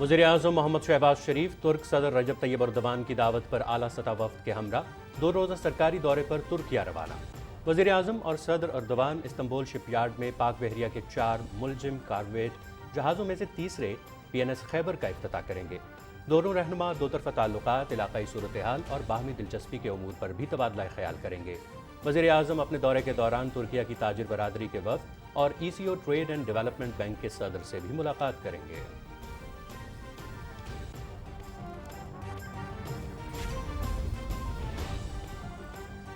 वज़ीर-ए-आज़म मोहम्मद शहबाज शरीफ तुर्क सदर रजब तैयब एर्दोगान की दावत पर आला सतह वफ़द के हमरा 2 रोज़ा सरकारी दौरे पर तुर्किया रवाना। वज़ीर-ए-आज़म और सदर एर्दोगान इस्तांबुल शिपयार्ड में पाक बहरिया के 4 मुलजिम कार्वेट जहाज़ों में से तीसरे PNS खैबर का इफ्तिताह करेंगे। दोनों रहनुमा दो तरफ़ा ताल्लुकात, इलाकाई सूरत हाल और बाहमी दिलचस्पी के उमूर पर भी तबादला ख्याल करेंगे। वज़ीर-ए-आज़म अपने दौरे के दौरान तुर्किया की ताजिर बरादरी के वफ़द और ECO trade and development bank के सदर से भी मुलाकात करेंगे।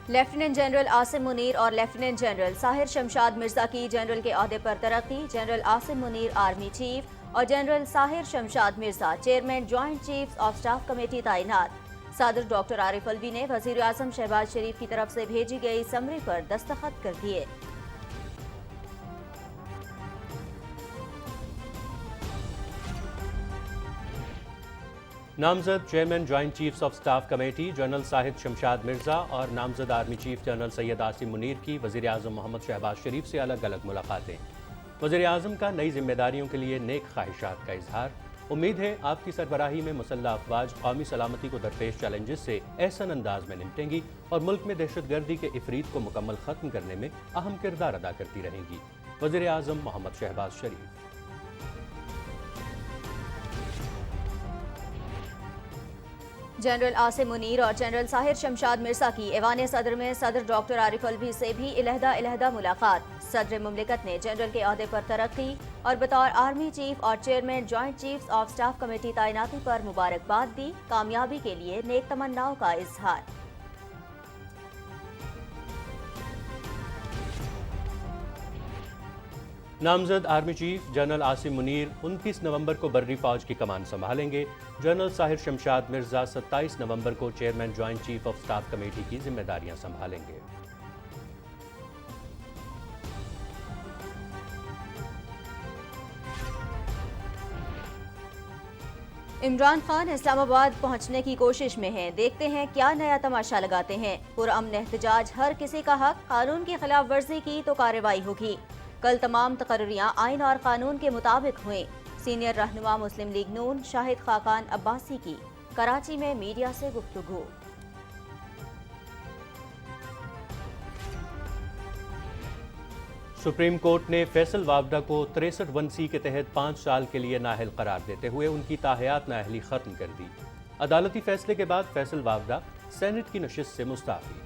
लेफ्टिनेंट जनरल आसिम मुनीर और लेफ्टिनेंट जनरल साहिर शमशाद मिर्जा की जनरल के ओहदे पर तरक्की। General Asim Munir army chief और general Sahir Shamshad Mirza chairman joint chiefs of staff committee तैनात। सदर डॉक्टर आरिफ अलवी ने वज़ीर आज़म शहबाज शरीफ की तरफ से भेजी गई समरी पर दस्तखत कर दिए। नामजद chairman joint chiefs of staff committee general Sahir Shamshad Mirza और नामजद army chief general Syed Asim Munir की वज़ीर आज़म मोहम्मद शहबाज शरीफ से अलग अलग मुलाकातें। वज़ीर आज़म का नई जिम्मेदारियों के लिए नेक ख्वाहिशात का इजहार। उम्मीद है आपकी सरबराही में मुसल्लह अफवाज कौमी सलामती को दरपेश चैलेंजेस से एहसन अंदाज में निपटेंगी और मुल्क में दहशतगर्दी के इफरीत को मुकम्मल ख़त्म करने में अहम किरदार अदा करती रहेंगी। वज़ीर आज़म मोहम्मद शहबाज शरीफ। जनरल आसिम मुनीर और जनरल साहिर शमशाद मिर्जा की ऐवान सदर में सदर डॉक्टर आरिफ अलवी से भी अलहदा मुलाकात। सदर मुमलिकत ने जनरल के ओहदे पर तरक्की और बतौर आर्मी चीफ और chairman joint chiefs of staff committee तैनाती पर मुबारकबाद दी। कामयाबी के लिए नेक तमन्नाओं का इजहार। नामजद army chief general Asim Munir 29 नवंबर को बर्री फौज की कमान संभालेंगे। जनरल साहिर शमशाद मिर्जा 27 नवंबर को chairman joint chief of staff committee की जिम्मेदारियां संभालेंगे। इमरान खान इस्लामाबाद पहुंचने की कोशिश में हैं। देखते हैं क्या नया तमाशा लगाते हैं। पुरअमन एहतजाज हर किसी का हक, कानून की खिलाफ वर्जी की तो कार्रवाई होगी। कल तमाम तकर्रियां आइन और कानून के मुताबिक हुई। सीनियर रहनुमा मुस्लिम लीग नून शाहिद खाकान अब्बासी की कराची में मीडिया से गुफ्तगू। सुप्रीम कोर्ट ने फैसल वावडा को 63(1)(c) के तहत 5 साल के लिए नाअहल करार देते हुए उनकी ताहयात नाअहली खत्म कर दी। अदालती फैसले के बाद फैसल वावडा सेनेट की नशिस्त से मुस्ताफी।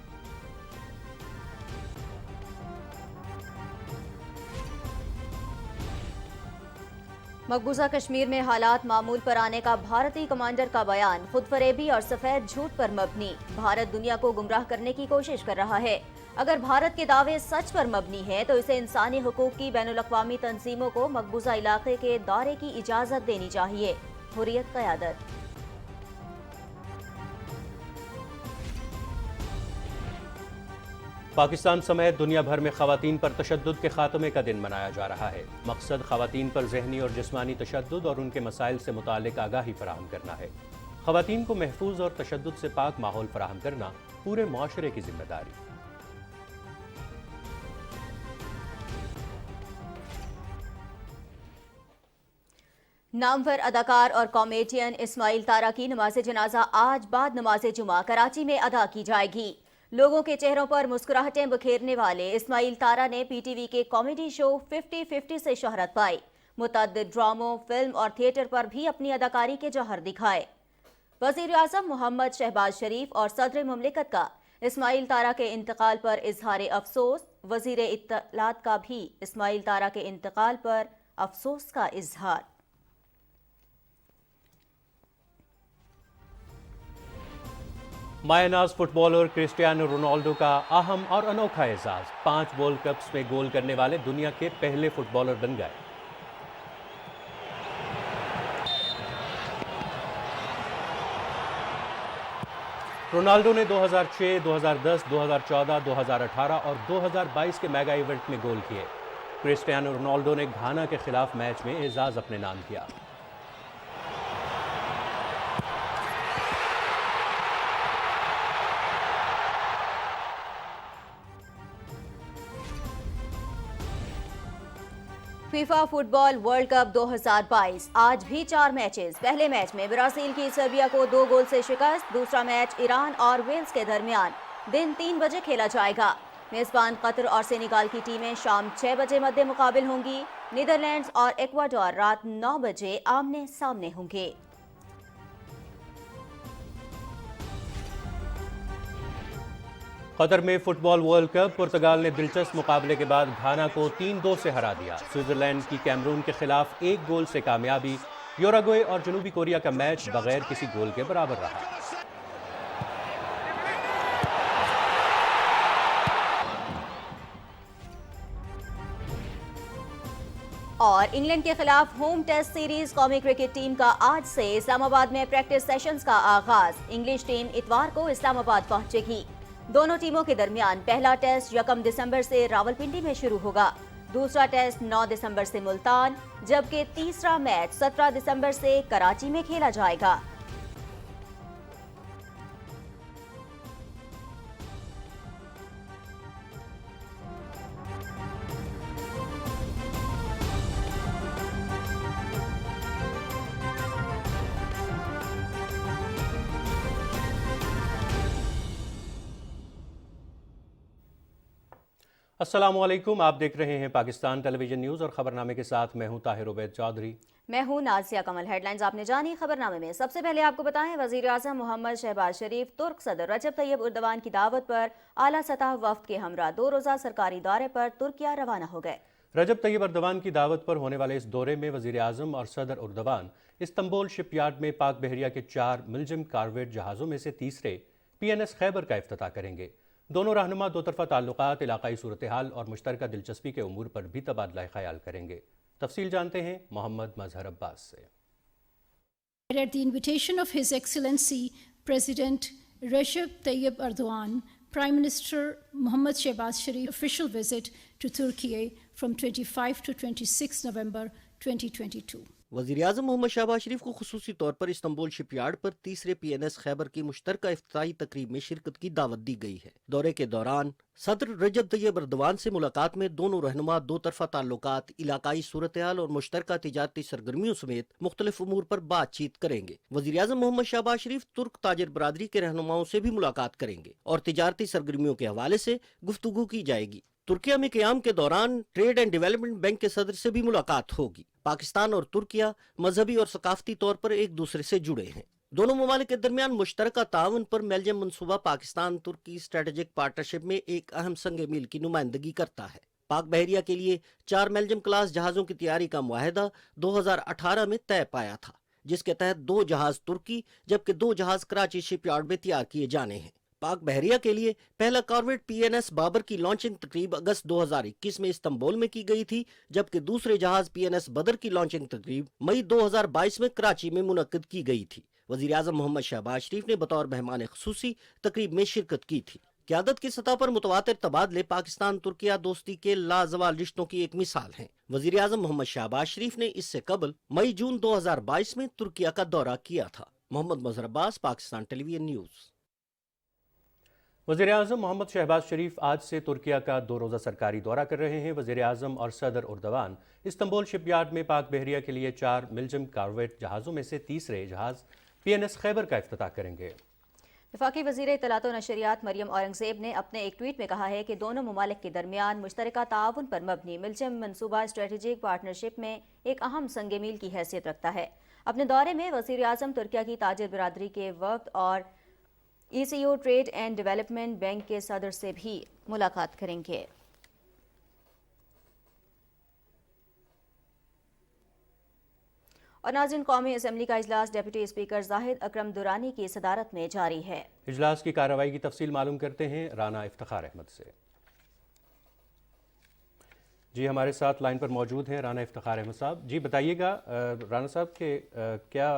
मकबूजा कश्मीर में हालात मामूल पर आने का भारतीय कमांडर का बयान खुद फरेबी और सफेद झूठ पर मबनी। भारत दुनिया को गुमराह करने की कोशिश कर रहा है। अगर भारत के दावे सच पर मबनी है तो इसे इंसानी हुकूक की बैनुल-अक़वामी तंजीमों को मकबूजा इलाके के दौरे की इजाजत देनी चाहिए। हुर्रियत क़यादत। पाकिस्तान समेत दुनिया भर में ख़वातीन पर तशद्दुद के खात्मे का दिन मनाया जा रहा है। मकसद ख़वातीन पर ज़हनी और जिस्मानी तशद्दुद और उनके मसाइल से मुताल्लिक़ आगाही फराहम करना है। ख़वातीन को महफूज और तशद्दुद से पाक माहौल फराहम करना पूरे मुआशरे की जिम्मेदारी। नामवर अदाकार और कॉमेडियन इस्माइल तारा की नमाज जनाजा आज बाद नमाज जुमा कराची में अदा की जाएगी। लोगों के चेहरों पर मुस्कुराहटें बखेरने वाले इस्माइल तारा ने PTV के कॉमेडी शो 50-50 से शोहरत पाई। मुतअद्दिद ड्रामों, फिल्म और थिएटर पर भी अपनी अदाकारी के जौहर दिखाए। वज़ीर आज़म मोहम्मद शहबाज शरीफ और सदर मुमलिकत का इस्माइल तारा के इंतकाल पर इजहार अफसोस। वज़ीर इत्तलात का भी इस्माइल तारा के इंतकाल पर अफसोस का इजहार। मायानाज फुटबॉलर क्रिस्टियानो रोनाल्डो का अहम और अनोखा एजाज। 5 वर्ल्ड कप्स में गोल करने वाले दुनिया के पहले फुटबॉलर बन गए। रोनाल्डो ने 2006, 2010, 2014, 2018 और 2022 के मेगा इवेंट में गोल किए। क्रिस्टियानो रोनाल्डो ने घाना के खिलाफ मैच में एजाज अपने नाम किया। फीफा फुटबॉल वर्ल्ड कप 2022 आज भी 4 मैचेस। पहले मैच में ब्राजील की सर्बिया को 2 गोल से शिकस्त। दूसरा मैच ईरान और वेल्स के दरमियान दिन 3 बजे खेला जाएगा। मेजबान कतर और सेनेगाल की टीमें शाम 6 बजे मध्य मुकाबिल होंगी। नीदरलैंड्स और इक्वाडोर रात 9 बजे आमने सामने होंगे। कतर में फुटबॉल वर्ल्ड कप पुर्तगाल ने दिलचस्प मुकाबले के बाद घाना को 3-2 से हरा दिया। स्विट्जरलैंड की कैमरून के खिलाफ 1 गोल से कामयाबी। यूरुग्वे और जनूबी कोरिया का मैच बगैर किसी गोल के बराबर रहा। और इंग्लैंड के खिलाफ होम टेस्ट सीरीज कौमी क्रिकेट टीम का आज से इस्लामाबाद में प्रैक्टिस सेशंस का आगाज। इंग्लिश टीम इतवार को इस्लामाबाद पहुंचेगी। दोनों टीमों के दरमियान पहला टेस्ट 1 दिसंबर से रावलपिंडी में शुरू होगा। दूसरा टेस्ट 9 दिसंबर से मुल्तान, जबकि तीसरा मैच 17 दिसंबर से कराची में खेला जाएगा। अस्सलामुअलैकुम, आप देख रहे हैं पाकिस्तान टेलीविजन न्यूज़ और खबरनामे के साथ मैं हूं ताहिर उबैद चौधरी। मैं हूं नाज़िया कमल। हेडलाइंस आपने जानी। खबरनामे में सबसे पहले आपको बताएं, वजीर आज़म मोहम्मद शहबाज शरीफ तुर्क सदर रजब तैयब एर्दोगान की दावत पर आला सतह वफ्द के हमरा 2 रोज़ा सरकारी दौरे पर तुर्किया रवाना हो गए। रजब तैयब एर्दोगान की दावत पर होने वाले इस दौरे में वजीर आज़म और सदर एर्दोगान इस्तांबुल शिपयार्ड में पाक बहरिया के 4 मुलजिम कारवेट जहाज़ों में से तीसरे PNS खैबर का इफ्तिताह करेंगे। दोनों रहनुमा दो तरफा ताल्लुकात, इलाकाई सूरत हाल और मुश्तरका दिलचस्पी के उमूर पर भी तबादला ख्याल करेंगे। तफसील जानते हैं मोहम्मद मजहर अब्बास से। At the invitation of His Excellency President Recep Tayyip Erdogan, Prime Minister Mohammad Shehbaz Sharif official visit to Turkey from 25 to 26 November 2022. वज़ीर-ए-आज़म मोहम्मद शहबाज शरीफ को खुसूसी तौर पर इस्तांबुल शिपयार्ड पर तीसरे PNS खैबर की मुश्तरका इफ्तिताही तकरीब में शिरकत की दावत दी गई है। दौरे के दौरान सदर रजब तैयब एर्दोगान से मुलाकात में दोनों रहनुमा दो तरफा ताल्लुकात, इलाकाई सूरत हाल और मुश्तरका तिजारती सरगर्मियों समेत मुख्तलिफ उमूर पर बातचीत करेंगे। वज़ीर-ए-आज़म मोहम्मद शहबाज शरीफ तुर्क ताजिर बरादरी के रहनुमाओं से भी मुलाकात करेंगे और तिजारती सरगर्मियों के हवाले से गुफ्तगू की जाएगी। तुर्किया में क़याम के दौरान ट्रेड एंड डेवलपमेंट बैंक के सदर से भी मुलाकात होगी। पाकिस्तान और तुर्किया मजहबी और सकाफती तौर पर एक दूसरे से जुड़े हैं। दोनों ममालिक के दरमियान मुश्तरका ताउन पर मेलजम मनसूबा पाकिस्तान तुर्की स्ट्रेटेजिक पार्टनरशिप में एक अहम संग मील की नुमाइंदगी करता है। पाक बहरिया के लिए 4 मेलजम क्लास जहाज़ों की तैयारी का मुआहदा 2018 में तय पाया था, जिसके तहत 2 जहाज़ तुर्की जबकि 2 जहाज़ कराची शिपयार्ड में तैयार किए जाने हैं। पाक बहरिया के लिए पहला कॉर्वेट PNS बाबर की लॉन्चिंग तकरीब अगस्त 2021 में इस्तांबुल में की गई थी, जबकि दूसरे जहाज PNS बदर की लॉन्चिंग तकरीब मई 2022 में कराची में मुनक्किद की गई थी। वज़ीर आज़म मोहम्मद शहबाज शरीफ ने बतौर मेहमान खुसूसी तकरीब में शिरकत की थी। क़यादत की सतह पर मुतवातिर तबादले पाकिस्तान तुर्किया दोस्ती के लाजवाल रिश्तों की एक मिसाल हैं। वज़ीर आज़म मोहम्मद शहबाज शरीफ ने इससे कबल मई जून 2022 में तुर्किया का दौरा किया था। मोहम्मद मजहर अब्बास, पाकिस्तान टेलीविजन न्यूज़। वज़ीर-ए-आज़म मोहम्मद शहबाज शरीफ आज से तुर्किया का 2 रोज़ा सरकारी दौरा कर रहे हैं। वज़ीर-ए-आज़म और सदर एर्दोगान इस्तांबुल शिपयार्ड में पाक बहरिया के लिए 4 मुलजिम कारवेट जहाज़ों में से तीसरे जहाज़ PNS खैबर का इफ्तिताह करेंगे। वफाकी वज़ीर इत्तलात व नशरियात मरियम औरंगज़ेब ने अपने एक ट्वीट में कहा है कि दोनों ममालिक के दरमियान मुश्तरका ताउन पर मबनी मुलजिम मनसूबा स्ट्रेटेजिक पार्टनरशिप में एक अहम संग मील की हैसियत रखता है। अपने दौरे में वज़ीर-ए-आज़म तुर्किया की ताजिर बरादरी के वफ्द और ECO trade and development bank के सदर से भी मुलाकात करेंगे। और नाज़रीन, कौमी असम्बली का इजलास डिप्टी स्पीकर जाहिद अकरम दुरानी की सदारत में जारी है। इजलास की कार्रवाई की तफसील मालूम करते हैं राना इफ्तिखार अहमद से। जी, हमारे साथ लाइन पर मौजूद हैं राना इफ्तिखार अहमद साहब। जी बताइएगा राना साहब के क्या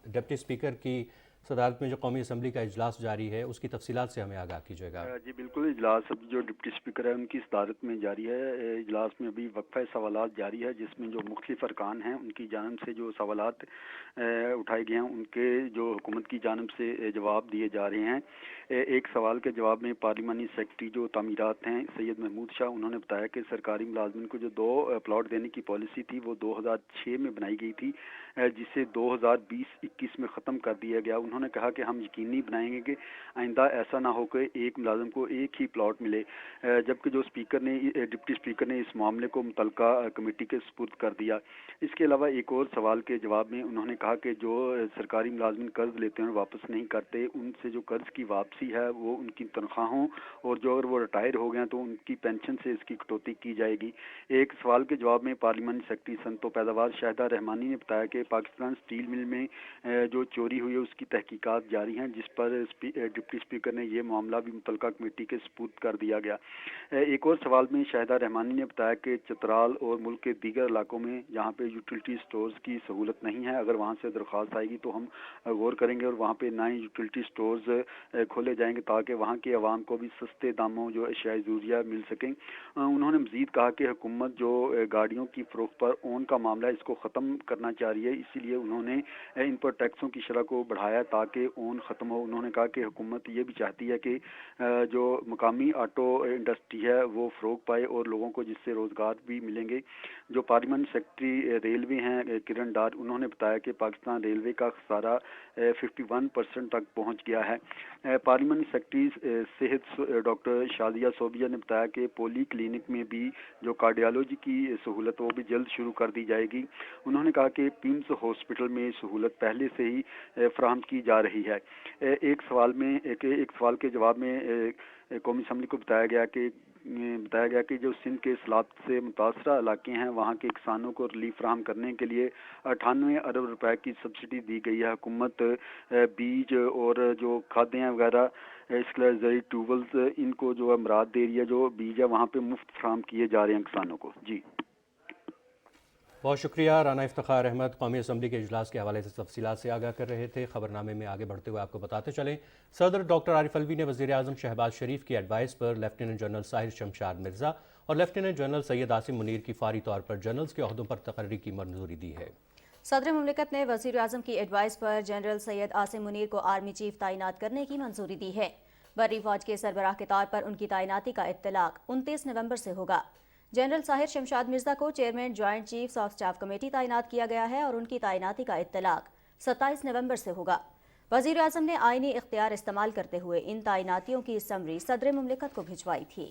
डिप्टी स्पीकर की सदारत में जो कौमी असम्बली का इजलास जारी है उसकी तफसीलात से हमें आगाह कीजिएगा। जी बिल्कुल, इजलास अब जो डिप्टी स्पीकर है उनकी सदारत में जारी है। इजलास में अभी वक्फा सवालात जारी है जिसमें जो मुख्तलिफ अरकान हैं उनकी जानब से जो सवालात उठाए गए हैं उनके जो हुकूमत की जानब से जवाब दिए जा रहे हैं। एक सवाल के जवाब में पार्लिमानी सेक्रेटरी जो तामीरात हैं सैयद महमूद शाह, उन्होंने बताया कि सरकारी मुलाजमिन को जो 2 प्लॉट देने की पॉलिसी थी वो 2006 में बनाई गई थी जिसे 2020-21 में ख़त्म कर दिया गया। उन्होंने कहा कि हम यकीनी बनाएंगे कि आइंदा ऐसा ना हो कि एक मुलाजिम को एक ही प्लॉट मिले, जबकि जो डिप्टी स्पीकर ने इस मामले को मुतलका कमेटी के सुपुर्द कर दिया। इसके अलावा एक और सवाल के जवाब में उन्होंने कहा कि जो सरकारी मुलाजिम कर्ज लेते हैं और वापस नहीं करते, उनसे जो कर्ज की वापसी है वो उनकी तनख्वाहों और जो अगर वो रिटायर हो गए तो उनकी पेंशन से इसकी कटौती की जाएगी। एक सवाल के जवाब में पार्लिमानी सेक्रेटरी सनत व पैदावार शाहिदा रहमानी ने बताया कि पाकिस्तान स्टील मिल में जो चोरी हुई है उसकी तहकीकात जारी हैं, जिस पर डिप्टी स्पीकर ने यह मामला भी मुतलका कमेटी के सुपुर्द कर दिया गया। एक और सवाल में शाहिदा रहमानी ने बताया कि चतराल और मुल्क के दीगर इलाकों में जहाँ पे यूटिलिटी स्टोर्स की सहूलत नहीं है, अगर वहाँ से दरख्वास्त आएगी तो हम गौर करेंगे और वहाँ पे नए यूटिलिटी स्टोर्स खोले जाएंगे ताकि वहाँ के अवाम को भी सस्ते दामों जो अशियाए ज़रूरिया मिल सकें। उन्होंने मज़ीद कहा कि हुकूमत जो गाड़ियों की फ़रोख्त पर ओन का मामला है इसको ख़त्म करना चाह रही है, इसीलिए उन्होंने इन पर टैक्सों की शरह को बढ़ाया ताकि ओन ख़त्म हो। उन्होंने कहा कि हुकूमत ये भी चाहती है कि जो मकामी ऑटो इंडस्ट्री है वो फ़रोग पाए और लोगों को जिससे रोज़गार भी मिलेंगे। जो पार्लियामेंट सेक्रेटरी रेलवे हैं किरण डार, उन्होंने बताया कि पाकिस्तान रेलवे का खसारा 51% तक पहुंच गया है। पार्लियामेंट सेक्रेटरी सेहत डॉक्टर शादिया सोबिया ने बताया कि पोली क्लिनिक में भी जो कार्डियोलॉजी की सहूलत वो भी जल्द शुरू कर दी जाएगी। उन्होंने कहा कि पिम्स हॉस्पिटल में सहूलत पहले से ही फराहम की जा रही है। एक सवाल के जवाब में कौमी असम्बली को बताया गया कि जो सिंध के सैलाब से मुतासरा इलाके हैं वहाँ के किसानों को रिलीफ फराहम करने के लिए 98 अरब रुपए की सब्सिडी दी गई है। हुकूमत बीज और जो खाद्यान्न वगैरह इसके जरिए ट्यूबवेल्स इनको जो अमरात दे रही है, जो बीज है वहाँ पे मुफ्त फराहम किए जा रहे हैं किसानों को। जी बहुत शुक्रिया। राना इफ्तिखार अहमद कौमी असम्बली के इजलास के हवाले से तफसीलात से आगाह कर रहे थे। खबरनामे में आगे बढ़ते हुए आपको बताते चलें, सदर डॉक्टर आरिफ अलवी ने वज़ीर आज़म शहबाज शरीफ की एडवाइस पर लेफ्टिनेंट जनरल साहिर शमशाद मिर्ज़ा और लेफ्टिनेंट जनरल सैयद आसिम मुनीर की फ़ौरी तौर पर जनरल्स के ओहदों पर तकर्री की मंजूरी दी है। सदर मुमलिकत ने वज़ीर आज़म की एडवाइस पर जनरल सैयद आसिम मुनीर को आर्मी चीफ तैनात करने की मंजूरी दी है। बर्री फौज के सरबराह के तौर पर उनकी तैनाती का इत्तलाक 29 नवंबर से होगा। जनरल साहिर शमशाद मिर्ज़ा को chairman joint chiefs of staff committee तैनात किया गया है और उनकी तैनाती का इत्तलाक 27 नवंबर से होगा। वज़ीर आज़म ने आईनी इख्तियार इस्तेमाल करते हुए इन तैनातियों की समरी सदर मुमलिकत को भिजवाई थी।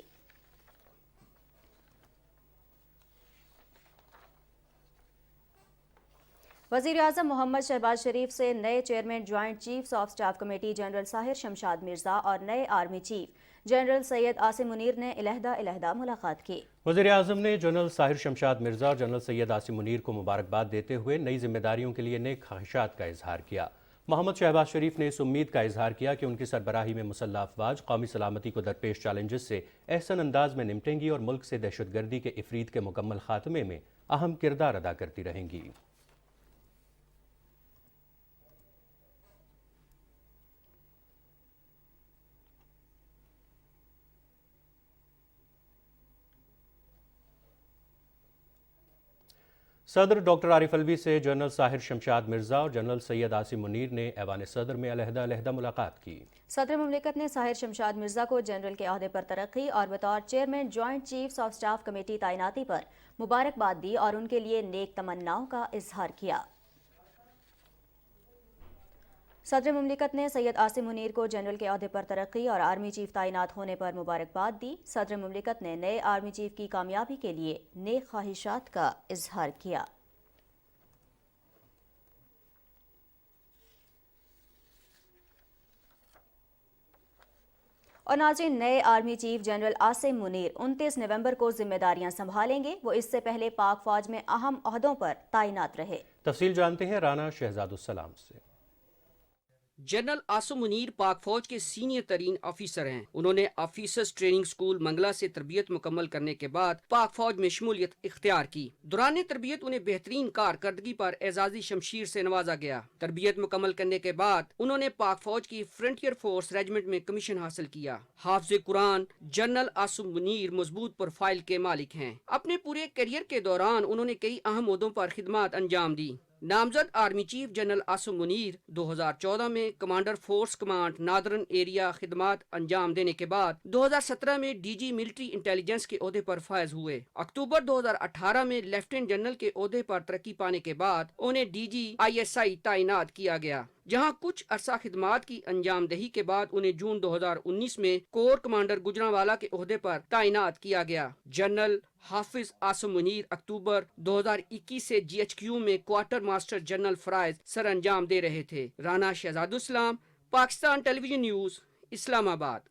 वज़ीर आज़म मोहम्मद शहबाज शरीफ से नए chairman joint chiefs of staff committee general Sahir Shamshad Mirza और नए army chief general Syed Asim Munir ने अलहदा मुलाकात की। वज़ीर आज़म ने जनरल साहिर शमशाद मिर्ज़ा और जनरल सैयद आसिम मुनीर को मुबारकबाद देते हुए नई जिम्मेदारियों के लिए नेक ख्वाहिशात का इजहार किया। मोहम्मद शहबाज शरीफ ने इस उम्मीद का इजहार किया कि उनकी सरबराही में मुसल्लह अफवाज कौमी सलामती को दरपेश चैलेंजेस से एहसन अंदाज में निपटेंगी और मुल्क से दहशतगर्दी के इफरीत के मुकम्मल खात्मे में अहम किरदार अदा करती रहेंगी। सदर डॉक्टर आरिफ अलवी से जनरल साहिर शमशाद मिर्ज़ा और जनरल सैयद आसिम मुनीर ने ऐवान सदर में अलहदा मुलाकात की। सदर मुमलिकत ने साहिर शमशाद मिर्ज़ा को जनरल के अहदे पर तरक्की और बतौर chairman joint chiefs of staff committee तैनाती पर मुबारकबाद दी और उनके लिए नेक तमन्नाओं का इजहार किया। सदर मुमलिकत ने सैयद आसिम मुनीर को जनरल के अहदे पर तरक्की और आर्मी चीफ तैनात होने पर मुबारकबाद दी। सदर मुमलिकत ने नए आर्मी चीफ की कामयाबी के लिए नेक ख्वाहिशात का इजहार किया। और नाज़रीन, नए army chief general Asim Munir 29 नवंबर को जिम्मेदारियां संभालेंगे। वो इससे पहले पाक फौज में अहम ओहदों पर तैनात रहे। तफसील जानते हैं राना शहजादुस्सलाम से। जनरल आसम मुनीर पाक फौज के सीनियर तरीन ऑफिसर हैं। उन्होंने ऑफिसर्स ट्रेनिंग स्कूल मंगला से तरबियत मुकम्मल करने के बाद पाक फौज में शमूलियत इख्तियार की। दौरान तरबियत उन्हें बेहतरीन कारकर्दगी पर एजाजी शमशीर से नवाजा गया। तरबियत मुकम्मल करने के बाद उन्होंने पाक फौज की फ्रंटियर फोर्स रेजिमेंट में कमीशन हासिल किया। हाफिज कुरान जनरल आसम मुनीर मजबूत प्रोफाइल के मालिक हैं। अपने पूरे करियर के दौरान उन्होंने कई अहम ओहदों पर खिदमत अंजाम दी। नामजद army chief general Asim Munir 2014 में commander force command northern area खिदमत अंजाम देने के बाद 2017 में डीजी मिलिट्री इंटेलिजेंस के ओहदे पर फायज हुए। अक्टूबर 2018 में लेफ्टिनेंट जनरल के ओहदे पर तरक्की पाने के बाद उन्हें डीजी ISI तैनात किया गया, जहां कुछ अरसा खिदमात की अंजाम दही के बाद उन्हें जून 2019 में कोर कमांडर गुजरांवाला के ओहदे पर तैनात किया गया। जनरल हाफिज आसम मुनीर अक्टूबर 2021 से GHQ में क्वार्टर मास्टर जनरल फराइज सर अंजाम दे रहे थे। Rana Shahzadussalam, Pakistan television news, Islamabad.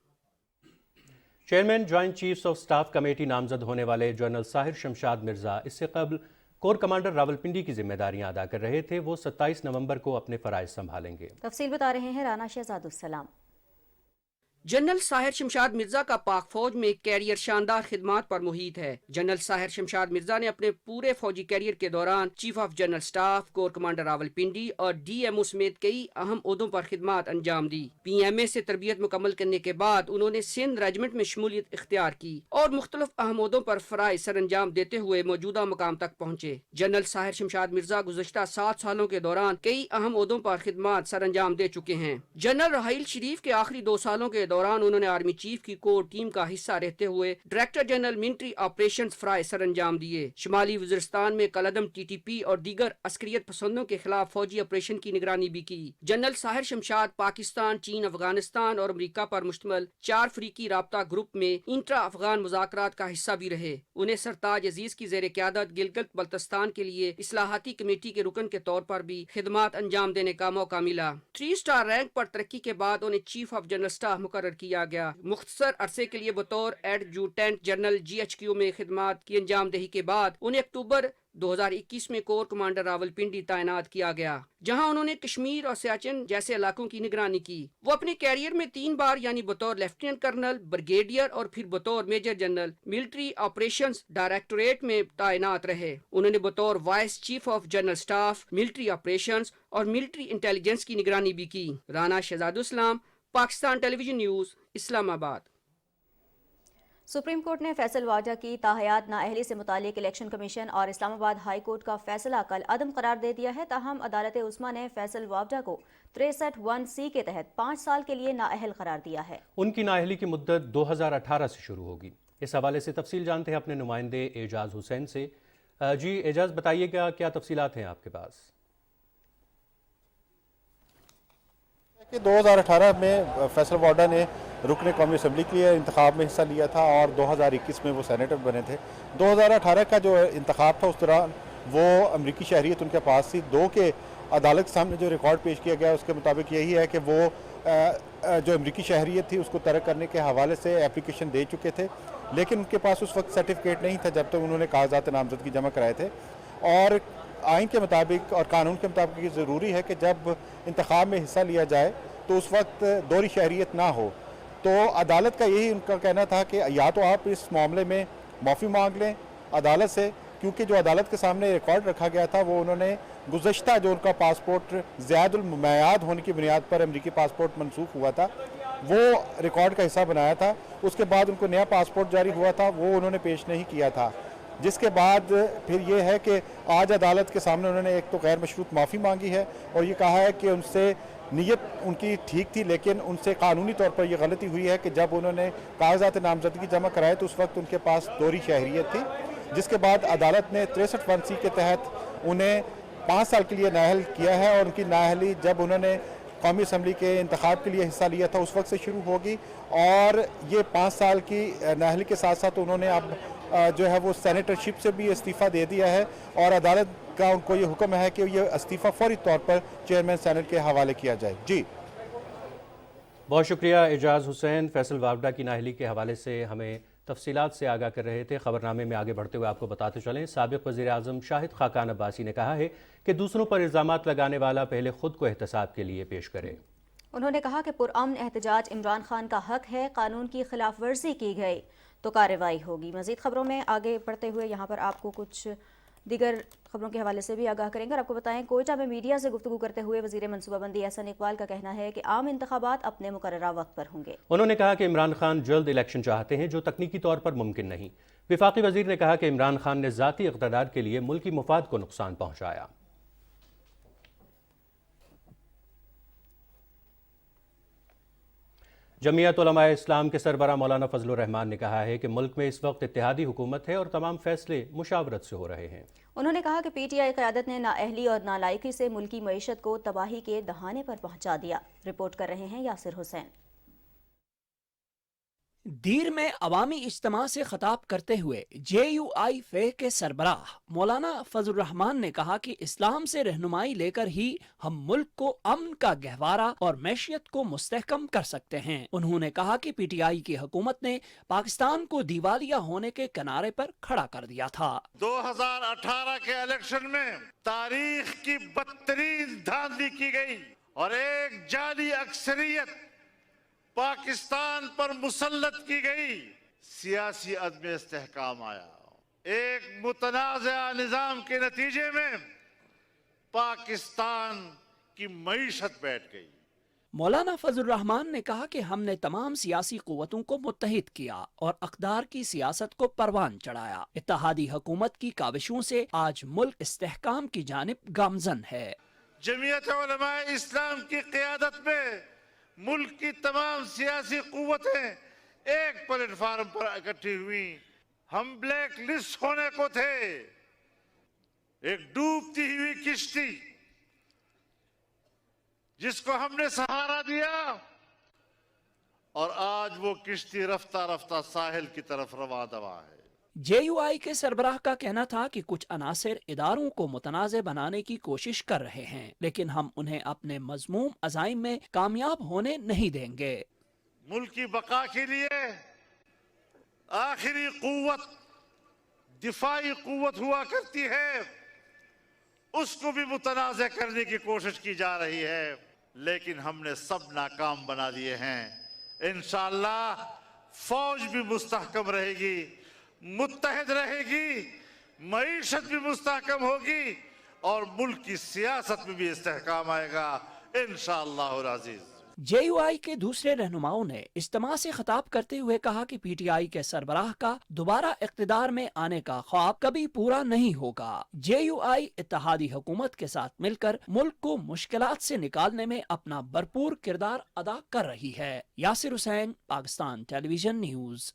Chairman joint chiefs of staff committee नामजद होने वाले जनरल साहिर शमशाद मिर्जा इससे कबल कोर कमांडर रावलपिंडी की जिम्मेदारियां अदा कर रहे थे। वो 27 नवंबर को अपने फराइज संभालेंगे। तफसील बता रहे हैं राना शहजादुस्सलाम। जनरल साहिर शमशाद मिर्जा का पाक फौज में कैरियर शानदार खिदमात पर मुहित है। जनरल साहिर शमशाद मिर्जा ने अपने पूरे फौजी कैरियर के दौरान chief of general staff, core commander Rawalpindi और DMO समेत कई अहम ओहदों पर खिदमात अंजाम दी। PMA से तरबियत मुकम्मल करने के बाद उन्होंने सिंध रेजिमेंट में शमूलियत इख्तियार की और मुख्तलिफ अहम ओहदों पर फराइज सर अंजाम देते हुए मौजूदा मुकाम तक पहुँचे। जनरल साहिर शमशाद मिर्जा गुज़श्ता 7 सालों के दौरान कई अहम ओहदों पर खिदमात सर अंजाम दे चुके हैं। जनरल रहील शरीफ के आखिरी 2 सालों के दौरान उन्होंने आर्मी चीफ की कोर टीम का हिस्सा रहते हुए डायरेक्टर जनरल मिलिट्री ऑपरेशंस फराइज सर अंजाम दिए। शुमाली वज़ीरिस्तान में कलअदम TTP और दीगर अस्करियत पसंदों के खिलाफ फौजी ऑपरेशन की निगरानी भी की। जनरल साहिर शमशाद पाकिस्तान, चीन, अफगानिस्तान और अमरीका पर मुश्तमिल 4 अफ्रीकी राब्ता ग्रुप में इंट्रा अफगान मुज़ाकरात का हिस्सा भी रहे। उन्हें सरताज अजीज की ज़ेर क़यादत गिलगित बल्तिस्तान के लिए इस्लाहाती कमेटी के रुकन के तौर पर भी खिदमात अंजाम देने का मौका मिला। 3 स्टार रैंक पर तरक्की के बाद उन्हें चीफ ऑफ जनरल स्टाफ मुकर्रर किया गया। मुख्तसर अरसे के लिए बतौर एडजुटेंट जनरल GHQ में खिदमात की अंजाम दही के बाद उन्हें अक्टूबर 2021 में कोर कमांडर रावलपिंडी तैनात किया गया, जहां उन्होंने कश्मीर और सियाचिन जैसे इलाकों की निगरानी की। वो अपने कैरियर में 3 बार यानी बतौर लेफ्टिनेंट कर्नल, ब्रिगेडियर और फिर बतौर major general military operations directorate में तैनात रहे। उन्होंने बतौर vice chief of general staff military operations और मिलिट्री इंटेलिजेंस की निगरानी भी की। Rana Shahzadussalam, Pakistan television news, Islamabad. Supreme court ने फैसल वाजा की ताहयात नाअहली से मुतालिक इलेक्शन कमीशन और इस्लामाबाद हाई कोर्ट का फैसला कल अदम करार दे दिया है। ताहम अदालत उस्मा ने फैसल वाजा को 63(1)(c) के तहत 5 साल के लिए नाअहल करार दिया है। उनकी नाअहली की मुद्दत 2018 से शुरू होगी। इस हवाले से तफसील जानते हैं अपने नुमाइंदे एजाज हुसैन से। जी एजाज, बताइएगा क्या तफसीलात हैं आपके पास? 2018 में फैसल वाडा ने रुकन कौमी असम्बली के लिए इंतखाब में हिस्सा लिया था और 2021 में वो सेनेटर बने थे। 2018 का जो इंतखाब था उस दौरान वो अमरीकी शहरियत उनके पास थी। 2 के अदालत के सामने जो रिकॉर्ड पेश किया गया उसके मुताबिक यही है कि वो जो अमरीकी शहरियत थी उसको तर्क करने के हवाले से एप्लीकेशन दे चुके थे, लेकिन उनके पास उस वक्त सर्टिफिकेट नहीं था जब तक उन्होंने कागजात नामजदगी जमा कराए थे। और आइन के मुताबिक और कानून के मुताबिक ये ज़रूरी है कि जब इंतखाब में हिस्सा लिया जाए तो उस वक्त दोहरी शहरियत ना हो। तो अदालत का यही उनका कहना था कि या तो आप इस मामले में माफ़ी मांग लें अदालत से, क्योंकि जो अदालत के सामने रिकॉर्ड रखा गया था वो उन्होंने गुज़श्ता जो उनका पासपोर्ट ज़्यादुल मुमैयाद होने की बुनियाद पर अमरीकी पासपोर्ट मनसूख हुआ था वो रिकॉर्ड का हिस्सा बनाया था। उसके बाद उनको नया पासपोर्ट जारी हुआ था, वो उन्होंने पेश नहीं किया था, जिसके बाद फिर ये है कि आज अदालत के सामने उन्होंने एक तो गैर मशरूत माफ़ी मांगी है और ये कहा है कि उनसे नीयत उनकी ठीक थी, लेकिन उनसे कानूनी तौर पर यह गलती हुई है कि जब उन्होंने कागजात नामजदगी जमा कराए तो उस वक्त उनके पास दोहरी शहरियत थी, जिसके बाद अदालत ने 63(1)(c) के तहत उन्हें 5 साल के लिए नाअहल किया है। और उनकी नाअहली जब उन्होंने कौमी असम्बली के इंतखाब के लिए हिस्सा लिया था उस वक्त से शुरू होगी और ये 5 साल की नाअहली के साथ साथ उन्होंने अब जो है वो सेनेटरशिप से भी इस्तीफ़ा दे दिया है और अदालत का उनको ये हुक्म है कि ये इस्तीफ़ा फौरी तौर पर चेयरमैन सेनेट के हवाले किया जाए। जी बहुत शुक्रिया एजाज हुसैन। फैसल वावडा की नाअहली के हवाले से हमें तफसीलात से आगाह कर रहे थे। खबरनामे में आगे बढ़ते हुए आपको बताते चलें, साबिक़ वज़ीर आज़म शाहिद खाकान अब्बासी ने कहा है कि दूसरों पर इल्ज़ामात लगाने वाला पहले खुद को एहतसाब के लिए पेश करे। انہوں نے کہا کہ پرامن احتجاج عمران خان کا حق ہے، قانون کی خلاف ورزی کی گئی تو کارروائی ہوگی۔ مزید خبروں میں آگے بڑھتے ہوئے یہاں پر آپ کو کچھ دیگر خبروں کے حوالے سے بھی آگاہ کریں گے اور آپ کو بتائیں کوئٹہ میں میڈیا سے گفتگو کرتے ہوئے وزیر منصوبہ بندی احسن اقبال کا کہنا ہے کہ عام انتخابات اپنے مقررہ وقت پر ہوں گے۔ انہوں نے کہا کہ عمران خان جلد الیکشن چاہتے ہیں جو تکنیکی طور پر ممکن نہیں۔ وفاقی وزیر نے کہا کہ عمران خان نے ذاتی اقتدار کے لیے ملکی مفاد کو نقصان پہنچایا۔ جمعیت علماء اسلام کے سربراہ مولانا فضل الرحمان نے کہا ہے کہ ملک میں اس وقت اتحادی حکومت ہے اور تمام فیصلے مشاورت سے ہو رہے ہیں۔ انہوں نے کہا کہ پی ٹی آئی قیادت نے نااہلی اور نالائقی سے ملکی معیشت کو تباہی کے دہانے پر پہنچا دیا۔ رپورٹ کر رہے ہیں یاسر حسین۔ دیر میں عوامی اجتماع سے خطاب کرتے ہوئے جے یو آئی فے کے سربراہ مولانا فضل الرحمان نے کہا کہ اسلام سے رہنمائی لے کر ہی ہم ملک کو امن کا گہوارہ اور معیشت کو مستحکم کر سکتے ہیں۔ انہوں نے کہا کہ پی ٹی آئی کی حکومت نے پاکستان کو دیوالیہ ہونے کے کنارے پر کھڑا کر دیا تھا۔ 2018 کے الیکشن میں تاریخ کی بدترین دھاندلی کی گئی اور ایک جعلی اکثریت پاکستان پر مسلط کی گئی۔ سیاسی عدم استحکام آیا، ایک متنازع نظام کے نتیجے میں پاکستان کی معیشت بیٹھ گئی۔ مولانا فضل الرحمان نے کہا کہ ہم نے تمام سیاسی قوتوں کو متحد کیا اور اقدار کی سیاست کو پروان چڑھایا۔ اتحادی حکومت کی کاوشوں سے آج ملک استحکام کی جانب گامزن ہے۔ جمعیت علماء اسلام کی قیادت میں ملک کی تمام سیاسی قوتیں ایک پلیٹ فارم پر اکٹھی ہوئی۔ ہم بلیک لسٹ ہونے کو تھے، ایک ڈوبتی ہوئی کشتی جس کو ہم نے سہارا دیا اور آج وہ کشتی رفتہ رفتہ ساحل کی طرف رواں دوا ہے۔ جے یو آئی کے سربراہ کا کہنا تھا کہ کچھ عناصر اداروں کو متنازع بنانے کی کوشش کر رہے ہیں، لیکن ہم انہیں اپنے مذموم عزائم میں کامیاب ہونے نہیں دیں گے۔ ملک کی بقا کے لیے آخری قوت دفاعی قوت ہوا کرتی ہے، اس کو بھی متنازع کرنے کی کوشش کی جا رہی ہے، لیکن ہم نے سب ناکام بنا دیے ہیں۔ انشاءاللہ فوج بھی مستحکم رہے گی، متحد رہے گی، معیشت بھی مستحکم ہوگی اور ملک کی سیاست میں بھی استحکام آئے گا انشاءاللہ العزیز۔ جے یو آئی کے دوسرے رہنماؤں نے اجتماع سے خطاب کرتے ہوئے کہا کہ پی ٹی آئی کے سربراہ کا دوبارہ اقتدار میں آنے کا خواب کبھی پورا نہیں ہوگا۔ جے یو آئی اتحادی حکومت کے ساتھ مل کر ملک کو مشکلات سے نکالنے میں اپنا بھرپور کردار ادا کر رہی ہے۔ یاسر حسین، پاکستان ٹیلی ویژن نیوز۔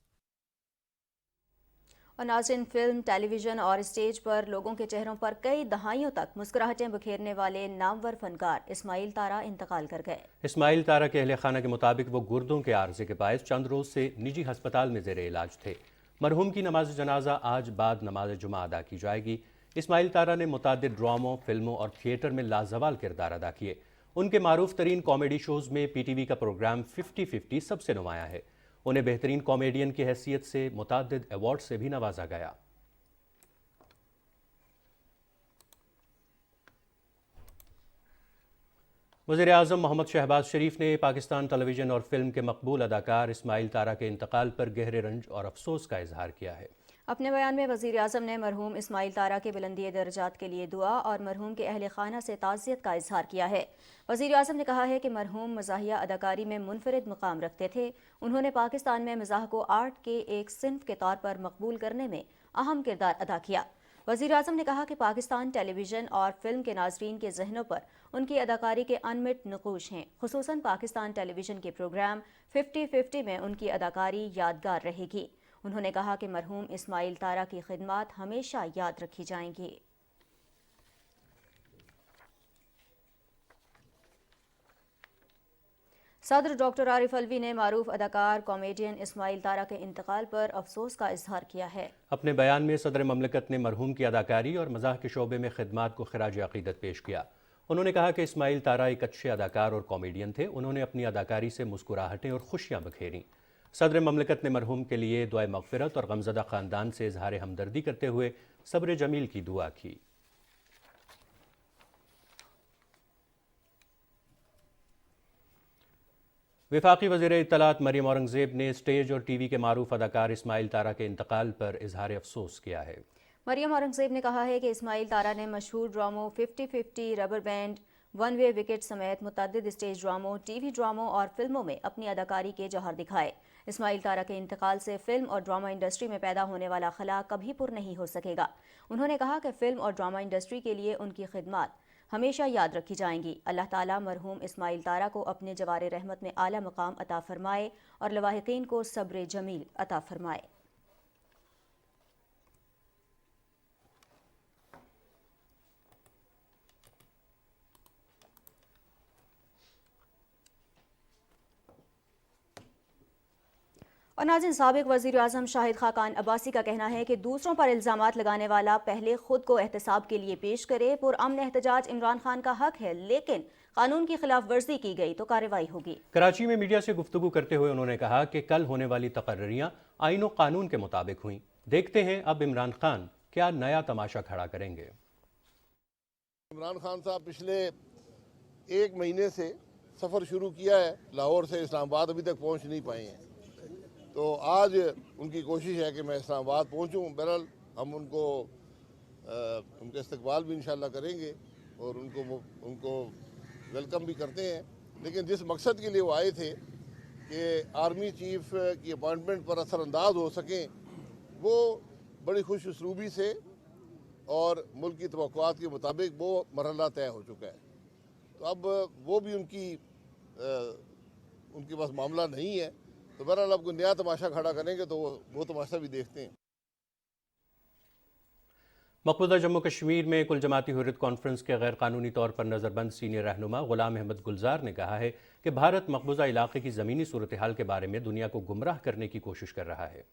اور ناظرین، فلم، ٹیلی ویژن اور اسٹیج پر لوگوں کے چہروں پر کئی دہائیوں تک مسکراہٹیں بکھیرنے والے نامور فنکار اسماعیل تارا انتقال کر گئے۔ اسماعیل تارا کے اہل خانہ کے مطابق وہ گردوں کے عارضے کے باعث چند روز سے نجی ہسپتال میں زیر علاج تھے۔ مرحوم کی نماز جنازہ آج بعد نماز جمعہ ادا کی جائے گی۔ اسماعیل تارا نے متعدد ڈراموں، فلموں اور تھیٹر میں لازوال کردار ادا کیے۔ ان کے معروف ترین کامیڈی شوز میں پی ٹی وی کا پروگرام 50-50 سب سے نمایاں ہے۔ انہیں بہترین کامیڈین کی حیثیت سے متعدد ایوارڈ سے بھی نوازا گیا۔ وزیر اعظم محمد شہباز شریف نے پاکستان ٹیلی ویژن اور فلم کے مقبول اداکار اسماعیل تارا کے انتقال پر گہرے رنج اور افسوس کا اظہار کیا ہے۔ اپنے بیان میں وزیر اعظم نے مرحوم اسماعیل تارا کے بلندی درجات کے لیے دعا اور مرحوم کے اہل خانہ سے تعزیت کا اظہار کیا ہے۔ وزیر اعظم نے کہا ہے کہ مرحوم مزاحیہ اداکاری میں منفرد مقام رکھتے تھے۔ انہوں نے پاکستان میں مزاح کو آرٹ کے ایک صنف کے طور پر مقبول کرنے میں اہم کردار ادا کیا۔ وزیر اعظم نے کہا کہ پاکستان ٹیلی ویژن اور فلم کے ناظرین کے ذہنوں پر ان کی اداکاری کے انمٹ نقوش ہیں۔ خصوصاً پاکستان ٹیلی ویژن کے پروگرام 50-50 میں ان کی اداکاری یادگار رہے گی۔ انہوں نے کہا کہ مرحوم اسماعیل تارا کی خدمات ہمیشہ یاد رکھی جائیں گی۔ صدر ڈاکٹر عارف الوی نے معروف اداکار کامیڈین اسماعیل تارا کے انتقال پر افسوس کا اظہار کیا ہے۔ اپنے بیان میں صدر مملکت نے مرحوم کی اداکاری اور مزاح کے شعبے میں خدمات کو خراج عقیدت پیش کیا۔ انہوں نے کہا کہ اسماعیل تارا ایک اچھے اداکار اور کامیڈین تھے۔ انہوں نے اپنی اداکاری سے مسکراہٹیں اور خوشیاں بکھیریں۔ صدر مملکت نے مرحوم کے لیے دعائے مغفرت اور غمزدہ خاندان سے اظہار ہمدردی کرتے ہوئے صبر جمیل کی دعا کی۔ वफाकी वज़ीर इत्तलात मरियम औरंगज़ेब ने स्टेज और टीवी के मारूफ अदाकार इस्माइल तारा के इंतकाल पर इजहार अफसोस किया है। मरियम औरंगज़ेब ने कहा है कि इस्माइल तारा ने मशहूर ड्रामों 50-50, rubber band, one way wicket समेत मुतअद्दिद स्टेज ड्रामों, टीवी ड्रामों और फिल्मों में अपनी अदाकारी के जौहर दिखाए। इस्माइल तारा के इंतकाल से फिल्म और ड्रामा इंडस्ट्री में पैदा होने वाला खला कभी पुर नहीं हो सकेगा। उन्होंने कहा कि फिल्म और ड्रामा इंडस्ट्री के लिए उनकी खिदमत हमेशा याद रखी जाएंगी। अल्लाह ताला मरहूम इस्माइल तारा को अपने जवार रहमत में आला मकाम अता फरमाए और लवाहिकीन को सब्र जमील अता फरमाए। और नाज़रीन, साबिक वज़ीर आज़म शाहिद खाकान अब्बासी का कहना है कि दूसरों पर इल्ज़ामात लगाने वाला पहले खुद को एहतसाब के लिए पेश करे। पुरअमन एहतजाज इमरान खान का हक है, लेकिन कानून की खिलाफ वर्जी की गई तो कार्रवाई होगी। कराची में मीडिया से गुफ्तगू करते हुए उन्होंने कहा कि कल होने वाली तकर्रियां आईन और कानून के मुताबिक हुई। देखते हैं अब इमरान खान क्या नया तमाशा खड़ा करेंगे। इमरान खान साहब पिछले 1 महीने से सफ़र शुरू किया है, लाहौर से इस्लामाबाद अभी तक पहुंच नहीं पाए हैं। तो आज उनकी कोशिश है कि मैं इस्लामाबाद पहुंचूं। बहरहाल हम उनका इस्तकबाल भी इंशाल्लाह करेंगे और उनको वेलकम भी करते हैं। लेकिन जिस मकसद के लिए वो आए थे कि आर्मी चीफ की अपॉइंटमेंट पर असरअंदाज हो सकें, वो बड़ी खुश उसलूबी से और मुल्क की तवक्कुआत के मुताबिक वो मरहला तय हो चुका है। तो अब वो भी उनके पास मामला नहीं है। तो बहरहाल अब कोई नया तमाशा खड़ा करेंगे तो वो तमाशा भी देखते हैं। मकबूजा जम्मू कश्मीर में कुल जमाती हुर्रियत कॉन्फ्रेंस के गैर कानूनी तौर पर नज़रबंद सीनियर रहनुमा गुलाम अहमद गुलजार ने कहा है कि भारत मकबूजा इलाके की ज़मीनी सूरत हाल के बारे में दुनिया को गुमराह करने की कोशिश कर रहा है।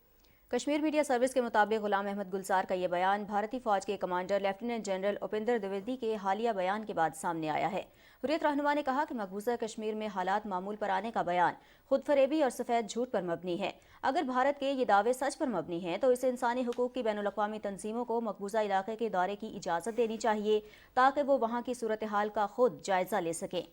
कश्मीर मीडिया सर्विस के मुताबिक गुलाम अहमद गुलजार का ये बयान भारतीय फौज के commander lieutenant general Upendra Dwivedi के हालिया बयान के बाद सामने आया है। हुर्रियत रहनुमा ने कहा कि मकबूजा कश्मीर में हालात मामूल पर आने का बयान खुद फरेबी और सफ़ेद झूठ पर मबनी है। अगर भारत के ये दावे सच पर मबनी हैं तो इसे इंसानी हुकूक की बैनुल-अक़वामी तंजीमों को मकबूजा इलाके के दौरे की इजाज़त देनी चाहिए ताकि वो वहाँ की सूरत हाल का खुद जायज़ा ले सकें।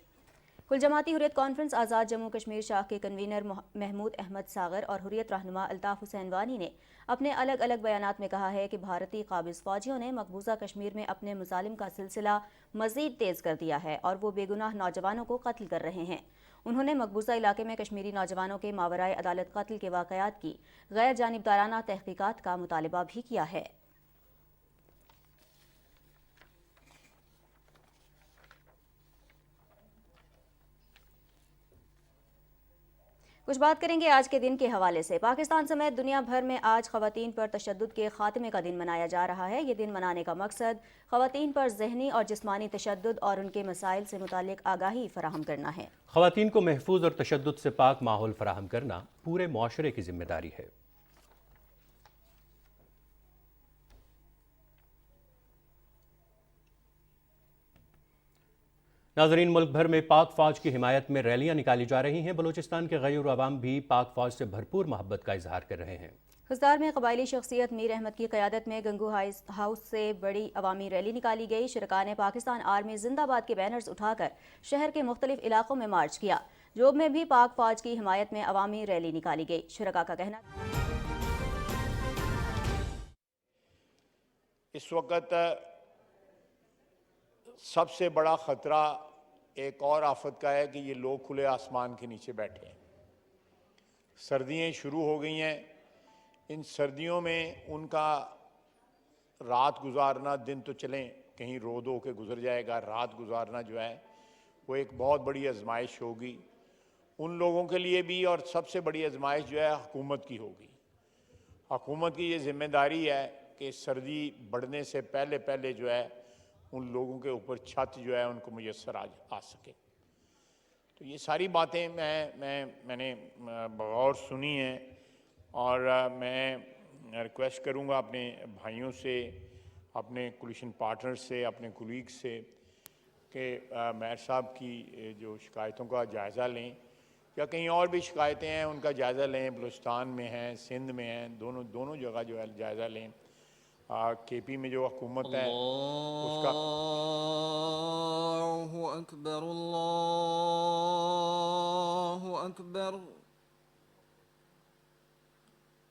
कुल जमाती हुर्रियत कॉन्फ्रेंस आज़ाद जम्मू कश्मीर शाख के कन्वीनर महमूद अहमद सागर और हुर्रियत रहनुमा अल्ताफ़ हुसैन वानी ने अपने अलग अलग बयानात में कहा है कि भारतीय काबिज़ फ़ौजियों ने मकबूजा कश्मीर में अपने मुजालिम का सिलसिला मज़ीद तेज़ कर दिया है और वो बेगुनाह नौजवानों को कत्ल कर रहे हैं। उन्होंने मकबूजा इलाके में कश्मीरी नौजवानों के मावराए अदालत कत्ल के वाक़यात की गैर जानिबदाराना तहक़ीक़ात का मुतालबा भी किया है। कुछ बात करेंगे आज के दिन के हवाले से। पाकिस्तान समेत दुनिया भर में आज ख़वातीन पर तशद्दुद के खात्मे का दिन मनाया जा रहा है। ये दिन मनाने का मकसद ख़वातीन पर ज़हनी और जिस्मानी तशद्दुद और उनके मसाइल से मुतालिक आगाही फराहम करना है। ख़वातीन को महफूज और तशद्दुद से पाक माहौल फराहम करना पूरे मुआशरे की जिम्मेदारी है। नाजरीन, मुल्क भर में पाक फौज की हिमायत में रैलियां निकाली जा रही हैं। बलूचिस्तान के गयूर अवाम भी पाक फौज से भरपूर मोहब्बत का इजहार कर रहे हैं। खुसदार में कबायली शख्सियत मीर अहमद की क़यादत में गंगू हाउस से बड़ी अवामी रैली निकाली गई। शुरका ने पाकिस्तान आर्मी जिंदाबाद के बैनर्स उठाकर शहर के मुख्तलिफ इलाकों में मार्च किया। जोब में भी पाक फौज की हिमायत में अवामी रैली निकाली गई। शुरका का कहना, इस वक्त सबसे बड़ा ख़तरा एक और आफत का है कि ये लोग खुले आसमान के नीचे बैठे हैं। सर्दियाँ शुरू हो गई हैं। इन सर्दियों में उनका रात गुजारना, दिन तो चलें कहीं रो धो के गुजर जाएगा, रात गुजारना जो है वो एक बहुत बड़ी आजमाइश होगी उन लोगों के लिए भी। और सबसे बड़ी आजमाइश जो है हुकूमत की होगी। हुकूमत की ये जिम्मेदारी है कि सर्दी बढ़ने से पहले पहले जो है उन लोगों के ऊपर छत जो है उनको मुयस्सर आ सके। तो ये सारी बातें मैंने बगौर सुनी हैं और मैं रिक्वेस्ट करूँगा अपने भाइयों से, अपने कोलिशन पार्टनर से, अपने कुलीग से कि मेयर साहब की जो शिकायतों का जायज़ा लें या कहीं और भी शिकायतें हैं उनका जायज़ा लें। बलूचिस्तान में हैं, सिंध में हैं, दोनों जगह जो है जायज़ा लें। KP में जो हुकूमत है उसका Allahu Akbar, Allahu Akbar,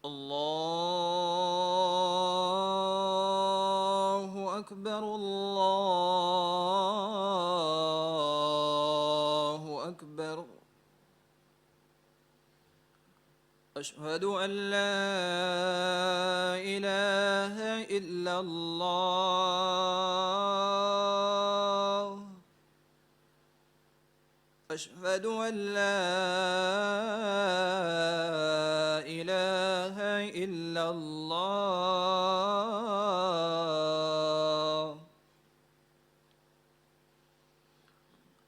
Allahu Akbar, Allahu Akbar. أشهد أن لا إله إلا الله. أشهد أن لا إله إلا الله.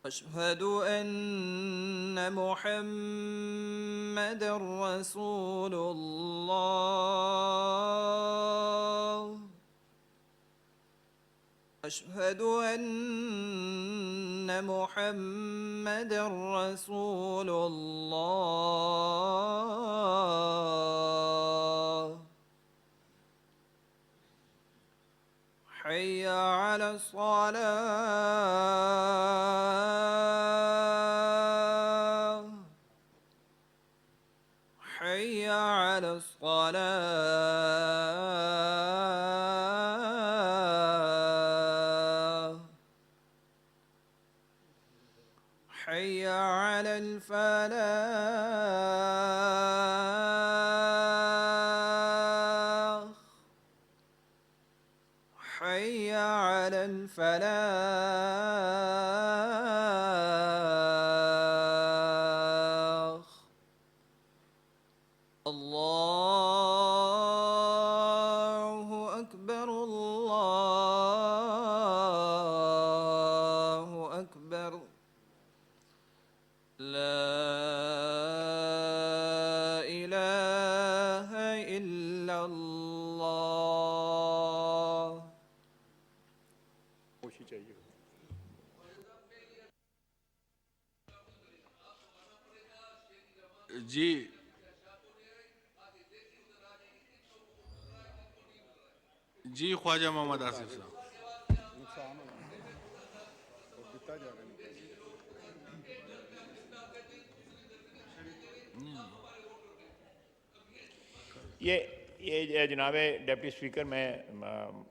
أشهد أن محمد رسول الله. أشهد أن محمد رسول الله. حي على الصلاة. حي على الصلاة. حي على الفلاح. حي على الفلاح. الله أكبر، الله أكبر. لا إله إلا الله. جی جی خواجہ محمد آصف صاحب. یہ جناب ڈپٹی اسپیکر، میں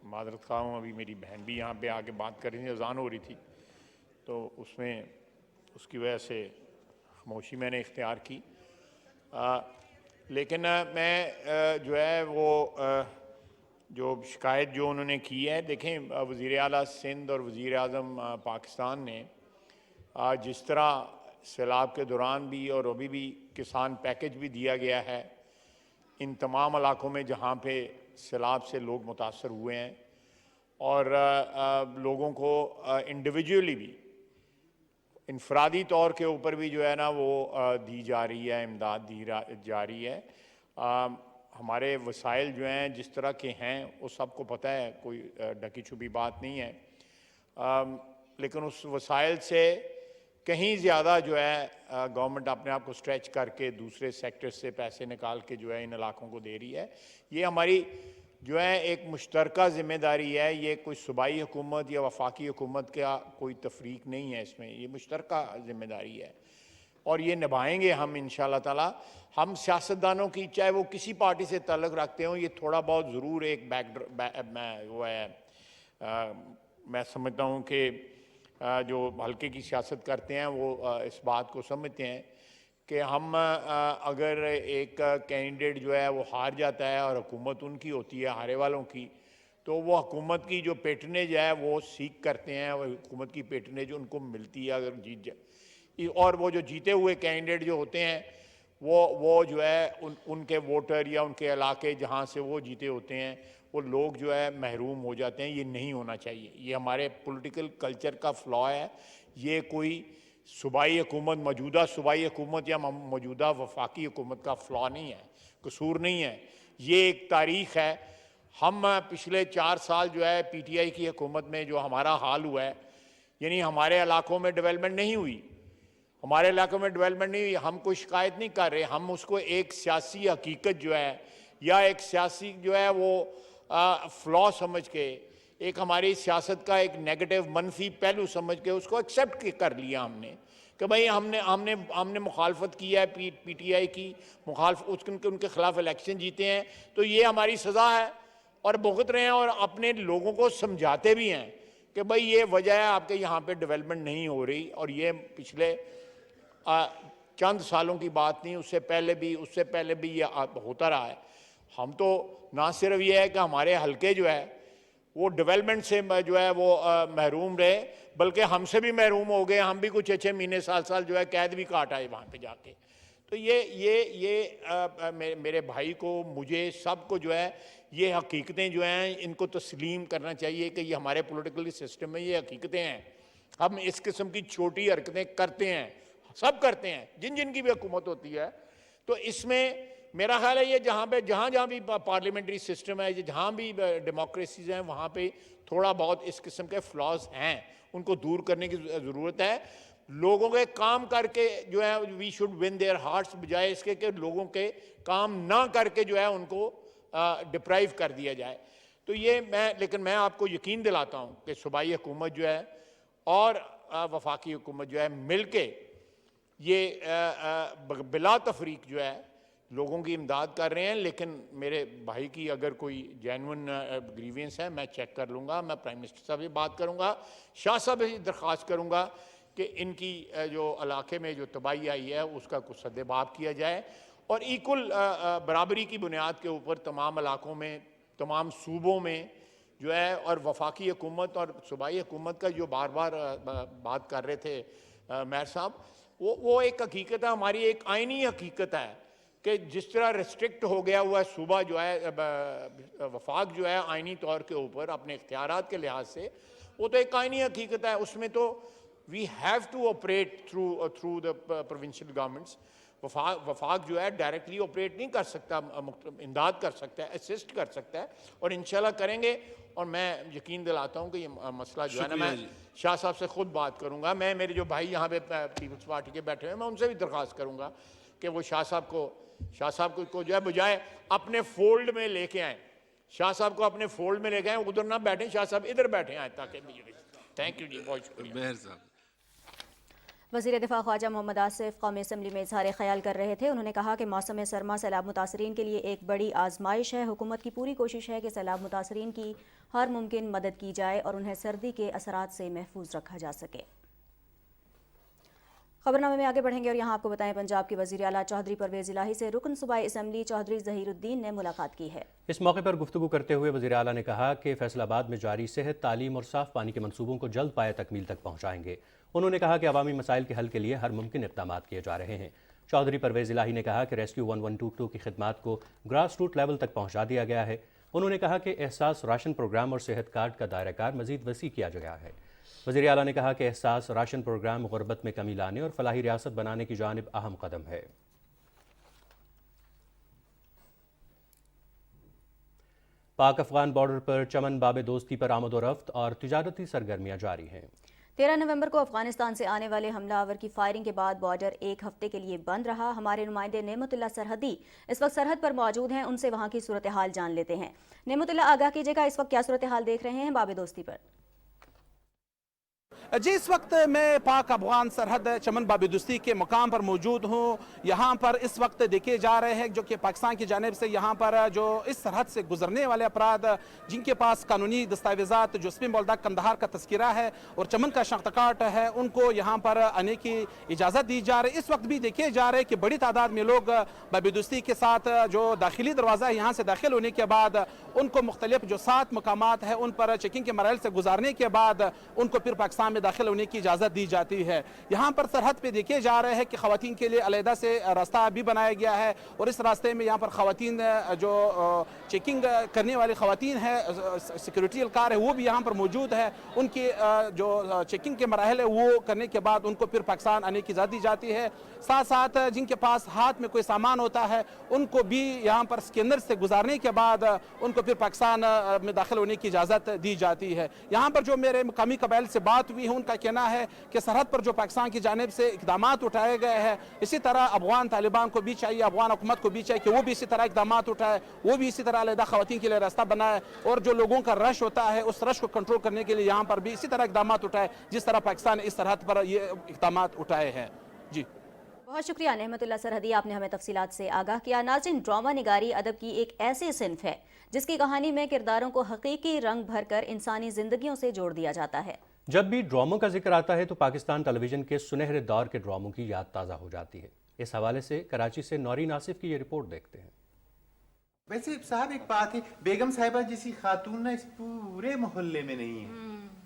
معذرت خواہ ہوں، ابھی میری بہن بھی یہاں پہ آ کے بات کر رہی تھی، اذان ہو رہی تھی، تو اس کی وجہ سے خاموشی میں نے اختیار کی. لیکن میں جو ہے وہ جو شکایت جو انہوں نے کی ہے، دیکھیں وزیر اعلیٰ سندھ اور وزیر اعظم پاکستان نے جس طرح سیلاب کے دوران بھی اور ابھی بھی کسان پیکج بھی دیا گیا ہے ان تمام علاقوں میں جہاں پہ سیلاب سے لوگ متاثر ہوئے ہیں، اور لوگوں کو انڈیویجولی بھی انفرادی طور کے اوپر بھی جو ہے نا وہ دی جا رہی ہے، امداد دی جا رہی ہے. ہمارے وسائل جو ہیں جس طرح کے ہیں وہ سب کو پتہ ہے، کوئی ڈھکی چھپی بات نہیں ہے، لیکن اس وسائل سے کہیں زیادہ جو ہے گورنمنٹ اپنے آپ کو سٹریچ کر کے دوسرے سیکٹر سے پیسے نکال کے جو ہے ان علاقوں کو دے رہی ہے. یہ ہماری جو ہے ایک مشترکہ ذمہ داری ہے، یہ کوئی صوبائی حکومت یا وفاقی حکومت کا کوئی تفریق نہیں ہے، اس میں یہ مشترکہ ذمہ داری ہے اور یہ نبھائیں گے ہم انشاءاللہ تعالی. ہم سیاستدانوں کی چاہے وہ کسی پارٹی سے تعلق رکھتے ہوں، یہ تھوڑا بہت ضرور ایک وہ ہے، میں سمجھتا ہوں کہ جو حلقے کی سیاست کرتے ہیں وہ اس بات کو سمجھتے ہیں کہ ہم اگر ایک کینڈیڈیٹ جو ہے وہ ہار جاتا ہے اور حکومت ان کی ہوتی ہے ہارے والوں کی، تو وہ حکومت کی جو پیٹرنیج ہے وہ سیکھ کرتے ہیں، وہ حکومت کی پیٹرنیج ان کو ملتی ہے اگر جیت جائے، اور وہ جو جیتے ہوئے کینڈیڈیٹ جو ہوتے ہیں وہ جو ہے ان کے ووٹر یا ان کے علاقے جہاں سے وہ جیتے ہوتے ہیں وہ لوگ جو ہے محروم ہو جاتے ہیں. یہ نہیں ہونا چاہیے، یہ ہمارے پولیٹیکل کلچر کا فلا ہے. یہ کوئی صوبائی حکومت، موجودہ صوبائی حکومت یا موجودہ وفاقی حکومت کا فلا نہیں ہے، قصور نہیں ہے، یہ ایک تاریخ ہے. ہم پچھلے 4 سال جو ہے پی ٹی آئی کی حکومت میں جو ہمارا حال ہوا ہے، یعنی ہمارے علاقوں میں ڈیولپمنٹ نہیں ہوئی، ہمارے علاقوں میں ڈیولپمنٹ نہیں ہوئی. ہم کوئی شکایت نہیں کر رہے، ہم اس کو ایک سیاسی حقیقت جو ہے یا ایک سیاسی جو ہے وہ फ्लॉ समझ के, एक हमारी सियासत का एक नेगेटिव मनफी पहलू समझ के उसको एक्सेप्ट कर लिया हमने कि भाई हमने मुखालफत की है पीटीआई की, उनके खिलाफ इलेक्शन जीते हैं तो ये हमारी सज़ा है, और भुगत रहे हैं और अपने लोगों को समझाते भी हैं कि भाई ये वजह है आपके यहाँ पे डेवलपमेंट नहीं हो रही। और ये पिछले चंद सालों की बात नहीं, उससे पहले भी ये होता रहा है। हम तो ना सिर्फ ये है कि हमारे हलके जो है वो डेवलपमेंट से जो है वो महरूम रहे, बल्कि हमसे भी महरूम हो गए। हम भी कुछ 6 महीने साल जो है कैद भी काट आए वहाँ पे जाके। तो ये मेरे भाई को, मुझे, सबको जो है ये हकीकतें जो हैं इनको तस्लीम करना चाहिए कि ये हमारे पॉलिटिकल सिस्टम में ये हकीकतें हैं। हम इस किस्म की छोटी हरकतें करते हैं, सब करते हैं, जिन की भी हुकूमत होती है। तो इसमें मेरा ख्याल है ये जहाँ भी पार्लियामेंट्री सिस्टम है, जहाँ भी डेमोक्रेसीज हैं, वहाँ पे थोड़ा बहुत इस किस्म के फ्लॉज हैं, उनको दूर करने की ज़रूरत है। लोगों के काम करके जो है we should win their hearts, बजाय इसके कि लोगों के काम ना करके जो है उनको डिप्राइव कर दिया जाए। तो ये लेकिन मैं आपको यकीन दिलाता हूँ कि सूबाई हुकूमत जो है और वफाकी हुकूमत जो है मिल के ये बिला तफरीक जो है लोगों की इमदाद कर रहे हैं। लेकिन मेरे भाई की अगर कोई जेन्युइन ग्रीवेंस है मैं चेक कर लूँगा, मैं प्राइम मिनिस्टर साहब से बात करूँगा, शाह साहब से दरख्वास्त करूँगा कि इनकी जो इलाके में जो तबाही आई है उसका कुछ सद्देबाब किया जाए, और इक्वल बराबरी की बुनियाद के ऊपर तमाम इलाकों में, तमाम सूबों में जो है, और वफाकी हुकूमत और सूबाई हुकूमत का जो बार बार बात कर रहे थे मेयर साहब, वो एक हकीकत है, हमारी एक आइनी हकीकत है कि जिस तरह रिस्ट्रिक्ट हो गया हुआ सूबा जो है, वफाक जो है आइनी तौर के ऊपर अपने इख्तियारात के लिहाज से, वो तो एक आइनी हकीकत है। उसमें तो we have to operate through the provincial governments. वफाक जो है डायरेक्टली ऑपरेट नहीं कर सकता, इमदाद कर सकता है, असिस्ट कर सकता है, और इंशाल्लाह करेंगे। और मैं यकीन दिलाता हूँ कि ये मसला जो है ना, मैं शाह साहब से खुद बात करूँगा, मेरे जो भाई यहाँ पे पीपल्स पार्टी के बैठे हुए हैं, मैं उनसे भी दरख्वास्त करूँगा कि वो शाह साहब को जो है बजाय अपने फोल्ड में लेके आए, शाह साहब को अपने फोल्ड में लेके आए, उधर ना बैठे, शाह साहब इधर बैठे आए ताकि। थैंक यू जी, बहुत शुक्रिया। वज़ीर दिफा ख्वाजा मोहम्मद आसिफ कौमी असम्बली में इजहार ख्याल कर रहे थे। उन्होंने कहा कि मौसम सरमा सैलाब मुतासरीन के लिए एक बड़ी आजमाइश है। हुकूमत की पूरी कोशिश है कि सैलाब मुतासरीन की हर मुमकिन मदद की जाए और उन्हें सर्दी के असरात से महफूज रखा जा सके। खबरनामे में आगे बढ़ेंगे और यहाँ आपको बताएं, पंजाब के वज़ीर आला चौधरी परवेज़ इलाही से रुकन सूबाई असम्बली चौधरी ज़हीरुद्दीन ने मुलाकात की है। इस मौके पर गुफ्तगू करते हुए वज़ीर आला ने कहा कि फैसलाबाद में जारी सेहत, तालीम और साफ पानी के मंसूबों को जल्द पाए तकमील तक पहुँचाएंगे। उन्होंने कहा कि अवामी मसाइल के हल के लिए हर मुमकिन इक़दाम किए जा रहे हैं। चौधरी परवेज़ इलाही ने कहा कि रेस्क्यू 1122 की खिदमात को ग्रास रूट लेवल तक पहुँचा दिया गया है। उन्होंने कहा कि एहसास राशन प्रोग्राम और सेहत कार्ड का दायरा कार मज़ीद वसी किया गया है। वज़ीर आला ने कहा कि एहसास राशन प्रोग्राम गुर्बत में कमी लाने और फलाही रियासत बनाने की जानिब अहम कदम है। पाक अफगान बॉर्डर पर चमन बाबे दोस्ती पर आमद-ओ-रफ्त और तिजारती सरगर्मियां जारी हैं। 13 नवंबर को अफगानिस्तान से आने वाले हमलावर की फायरिंग के बाद बॉर्डर एक हफ्ते के लिए बंद रहा। हमारे नुमाइंदे नेमतुल्लाह सरहदी इस वक्त सरहद पर मौजूद हैं, उनसे वहां की सूरत हाल जान लेते हैं। नेमतुल्लाह, आगाह कीजिएगा, इस वक्त क्या सूरत हाल देख रहे हैं बाबे दोस्ती पर? जी, इस वक्त मैं पाक अफगान सरहद चमन बाबे दोस्ती के मुकाम पर मौजूद हूँ। यहाँ पर इस वक्त देखे जा रहे हैं जो कि पाकिस्तान की जानिब से यहाँ पर जो इस सरहद से गुजरने वाले अफराद जिनके पास कानूनी दस्तावेजात जोस्फी मोल्दा कंदहार का तस्करा है और चमन का शनाख्त है, उनको यहाँ पर आने की इजाज़त दी जा रही है। इस वक्त भी देखे जा रहे हैं कि बड़ी तादाद में लोग बाबे दोस्ती के साथ जो दाखिली दरवाज़ा है यहाँ से दाखिल होने के बाद उनको मुख्तलिफ जो 7 मकामात है उन पर चेकिंग के मराइल से गुजारने के बाद उनको फिर पाकिस्तान में दाखिल होने की इजाज़त दी जाती है। यहाँ पर सरहद पे देखे जा रहे हैं कि ख़वातीन के लिए अलहदा से रास्ता भी बनाया गया है और इस रास्ते में यहाँ पर ख़वातीन जो चेकिंग करने वाली ख़वातीन है, सिक्योरिटी एहलकार है, वो भी यहाँ पर मौजूद है। उनकी जो चेकिंग के मराहल है वो करने के बाद उनको फिर पाकिस्तान आने की इजाज़त दी जाती है। साथ साथ जिनके पास हाथ में कोई सामान होता है उनको भी यहाँ पर स्कैनर से गुजारने के बाद उनको फिर पाकिस्तान में दाखिल होने की इजाज़त दी जाती है। यहाँ पर जो मेरे मकामी कबाइल से बात हुई उनका कहना है कि सरहद पर जो पाकिस्तान की जानिब से इकदाम उठाए गए हैं, इसी तरह अफगान तालिबान को भी चाहिए, अफगान हुकूमत को भी चाहिए कि वो भी इसी तरह इकदाम उठाए, वो भी इसी तरह अलहदा खवातीन के लिए रास्ता बनाए और जो लोगों का रश होता है उस रश को कंट्रोल करने के लिए यहाँ पर भी इसी तरह इकदाम उठाए जिस तरह पाकिस्तान इस सरहद पर ये इकदाम उठाए हैं। जी बहुत शुक्रिया नेहमतुल्लाह सरहदी, आपने हमें तफसीलात से आगाह किया। नाज़रीन, ड्रामा निगारी अदब की एक ऐसी सिन्फ है जिसकी कहानी में किरदारों को हकीकी रंग भरकर इंसानी जिंदगियों से जोड़ दिया जाता है। जब भी ड्रामों का जिक्र आता है तो पाकिस्तान टेलीविजन के सुनहरे दौर के ड्रामों की याद ताज़ा हो जाती है। इस हवाले से कराची से नौरीन आसिफ की ये रिपोर्ट देखते हैं। वैसे साहब एक बात है, बेगम साहिबा जैसी खातून ना इस पूरे मोहल्ले में नहीं है।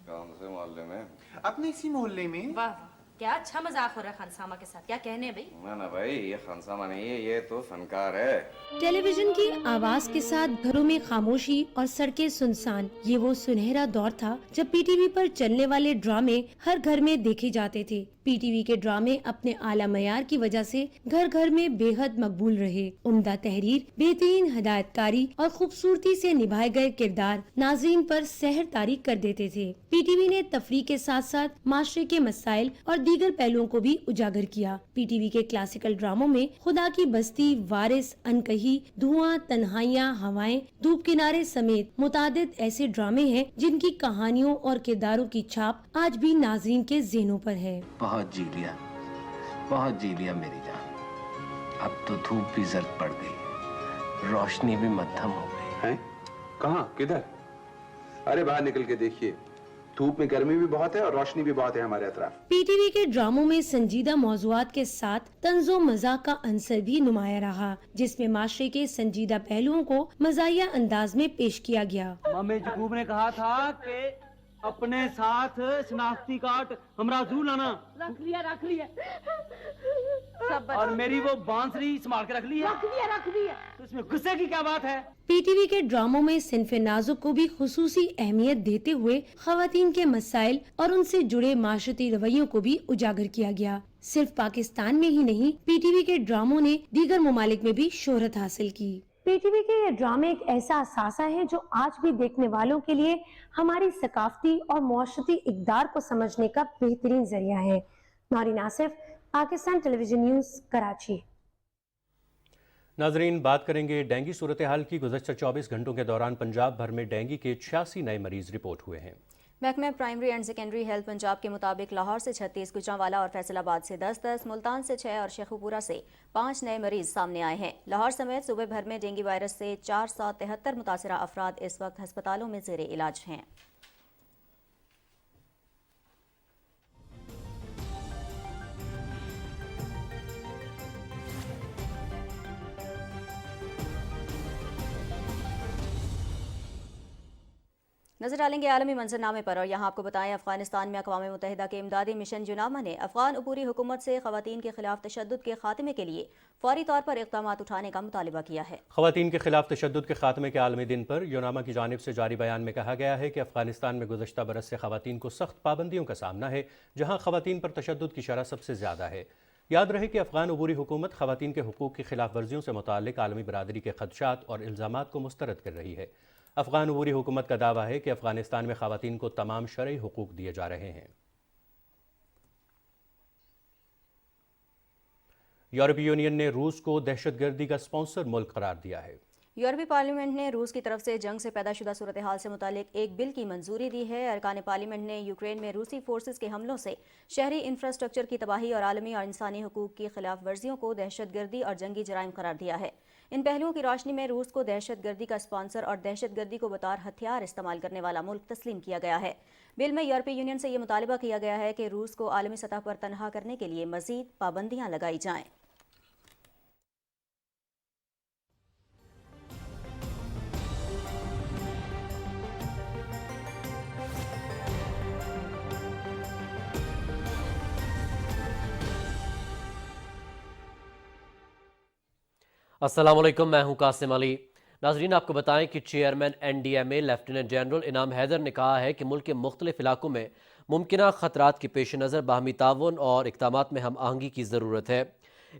कौन से मोहल्ले में? अपने इसी मोहल्ले में। वाह, क्या अच्छा मजाक हो रहा है खानसामा के साथ, क्या कहने भाई? ना भाई, ये खानसामा नहीं है, ये तो फनकार है। टेलीविजन की आवाज के साथ घरों में खामोशी और सड़कें सुनसान, ये वो सुनहरा दौर था जब पीटीवी पर चलने वाले ड्रामे हर घर में देखे जाते थे। पीटीवी के ड्रामे अपने आला मयार की वजह से घर घर में बेहद मकबूल रहे। उम्दा तहरीर, बेहतरीन हदायतकारी और खूबसूरती से निभाए गए किरदार नाज़रीन पर सहर तारी कर देते थे। पीटीवी ने तफरीह के साथ साथ माशरे के मसाइल और दीगर पहलुओं को भी उजागर किया। पीटीवी के क्लासिकल ड्रामों में खुदा की बस्ती, वारिस, अनकही, धुआं, तन्हाइयाँ, हवाएं, धूप किनारे समेत मुतादिद ऐसे ड्रामे हैं जिनकी कहानियों और किरदारों की छाप आज भी नाज़रीन के ज़हनों पर है। बहुत जी लिया मेरी जान। अब तो धूप भी जर्द पड़ गई, रोशनी भी मध्यम हो गई है। कहाँ, किधर? अरे बाहर निकल के देखिए, धूप में गर्मी भी बहुत है और रोशनी भी बहुत है हमारे अतराफ। पीटीवी के ड्रामों में संजीदा मौज़ूआत के साथ तंज़ो मज़ाक का अंसर भी नुमाया रहा, जिसमें माशरे के संजीदा पहलुओं को मज़ाहिया अंदाज में पेश किया गया। मामे जकूब ने कहा था कि अपने साथ शनाख्ती कार्ड हमरा जरूर लाना। रख लिया। और मेरी वो बांसुरी संभाल के रख ली है। रख दिया। तो इसमें गुस्से की क्या बात है? पीटीवी के ड्रामों में सिन्फ़े नाजुक को भी खुसूसी अहमियत देते हुए ख़वातीन के मसाइल और उनसे जुड़े माशरती रवैयों को भी उजागर किया गया। सिर्फ पाकिस्तान में ही नहीं, पीटीवी के ड्रामों ने दीगर ममालिक में भी शोहरत हासिल की। पीटीवी के ये ड्रामे एक ऐसा असासा है जो आज भी देखने वालों के लिए हमारी सकाफती और मुआशरती इक़दार को समझने का बेहतरीन जरिया है। Naureen Asif, Pakistan television news, Karachi. नाजरीन, बात करेंगे डेंगू सूरत हाल की। गुज़श्ता 24 घंटों के दौरान पंजाब भर में डेंगू के 86 नए मरीज रिपोर्ट हुए हैं। महकमा primary and secondary health Punjab के मुताबिक लाहौर से 36, गुजरांवाला और फैसलाबाद से 10, मुल्तान से 6 और शेखुपुरा से 5 नए मरीज सामने आए हैं। लाहौर समेत सूबे भर में डेंगू वायरस से 473 मुतासरा अफराद इस वक्त हस्पतालों में ज़ेरे इलाज हैं। नजर डालेंगे आलमी मंजरनामे पर और यहाँ आपको बताएं, अफगानिस्तान में अक़वाम मुत्तहिदा के इमदादी मिशन जुनामा ने अफगान अबूरी हुकूमत से ख़वातीन के खिलाफ तशद्दुद के खात्मे के लिए फौरी तौर पर इक़दाम उठाने का मुतालबा किया है। ख़वातीन के खिलाफ तशद्दुद के खात्मे के आलमी दिन पर यूनामा की जानिब से जारी बयान में कहा गया है कि अफगानिस्तान में गुज़श्ता बरस से ख़वातीन को सख्त पाबंदियों का सामना है, जहाँ ख़वातीन पर तशद्दुद की शरह सबसे ज़्यादा है। याद रहे कि अफगान अबूरी हुकूमत ख़वातीन के हुकूक़ की खिलाफ वर्जियों से मुताल्लिक़ आलमी बरादरी के खदशात और इल्ज़ामात को मुस्तरद कर रही है। अफगान अबूरी हुकूमत का दावा है कि अफगानिस्तान में ख़वातीन को तमाम शरई हुकूक दिए जा रहे हैं। यूरोपीय यूनियन ने रूस को दहशतगर्दी का स्पॉन्सर मुल्क करार दिया है। यूरोपीय पार्लियामेंट ने रूस की तरफ से जंग से पैदाशुदा सूरत हाल से मुतालिक एक बिल की मंजूरी दी है। अरकान पार्लियामेंट ने यूक्रेन में रूसी फोर्सेस के हमलों से शहरी इंफ्रास्ट्रक्चर की तबाही और आलमी और इंसानी हुकूक की खिलाफ वर्जियों को दहशतगर्दी और जंगी जराइम करार दिया है। इन पहलुओं की रोशनी में रूस को दहशतगर्दी का स्पॉन्सर और दहशतगर्दी को बतौर हथियार इस्तेमाल करने वाला मुल्क तस्लीम किया गया है। बिल में यूरोपीय यूनियन से ये मुतालबा किया गया है कि रूस को आलमी सतह पर तनहा करने के लिए मजीद पाबंदियां लगाई जाएं। अस्सलाम वालेकुम, मैं हूं कासिम अली। नाजरीन, आपको बताएं कि चेयरमैन NDMA लेफ्टिनेंट जनरल इनाम हैदर ने कहा है कि मुल्क के मुख्तलिफ इलाकों में मुमकिना खतरात के पेश नज़र बाहमी ताउन और इक़दामात में हम आहंगी की ज़रूरत है।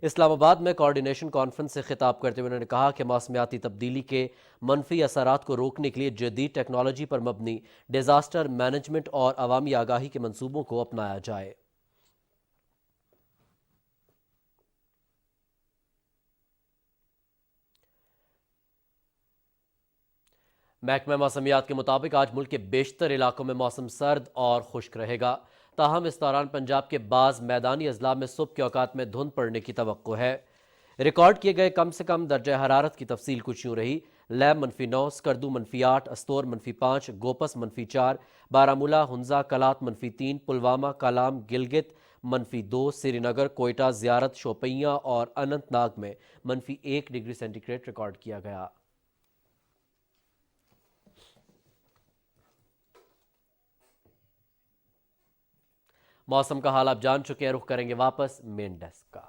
اسلام آباد میں کوارڈینیشن کانفرنس سے خطاب کرتے ہوئے انہوں نے کہا کہ موسمیاتی تبدیلی کے منفی اثرات کو روکنے کے لیے جدید ٹیکنالوجی پر مبنی ڈیزاسٹر مینجمنٹ اور عوامی آگاہی کے منصوبوں کو اپنایا جائے۔ محکمہ موسمیات کے مطابق آج ملک کے بیشتر علاقوں میں موسم سرد اور خشک رہے گا، تاہم اس دوران پنجاب کے بعض میدانی اضلاع میں صبح کے اوقات میں دھند پڑنے کی توقع ہے۔ ریکارڈ کیے گئے کم سے کم درجہ حرارت کی تفصیل کچھ یوں رہی: لیب -9، سکردو -8، استور -5، گوپس -4، بارامولہ، ہنزا، کلات -3، پلوامہ، کالام، گلگت -2، سری نگر، کوئٹہ، زیارت، شوپیاں اور اننت ناگ میں -1 ڈگری سینٹی گریڈ ریکارڈ کیا گیا۔ موسم کا حال آپ جان چکے ہیں، رخ کریں گے واپس مین ڈیسک کا۔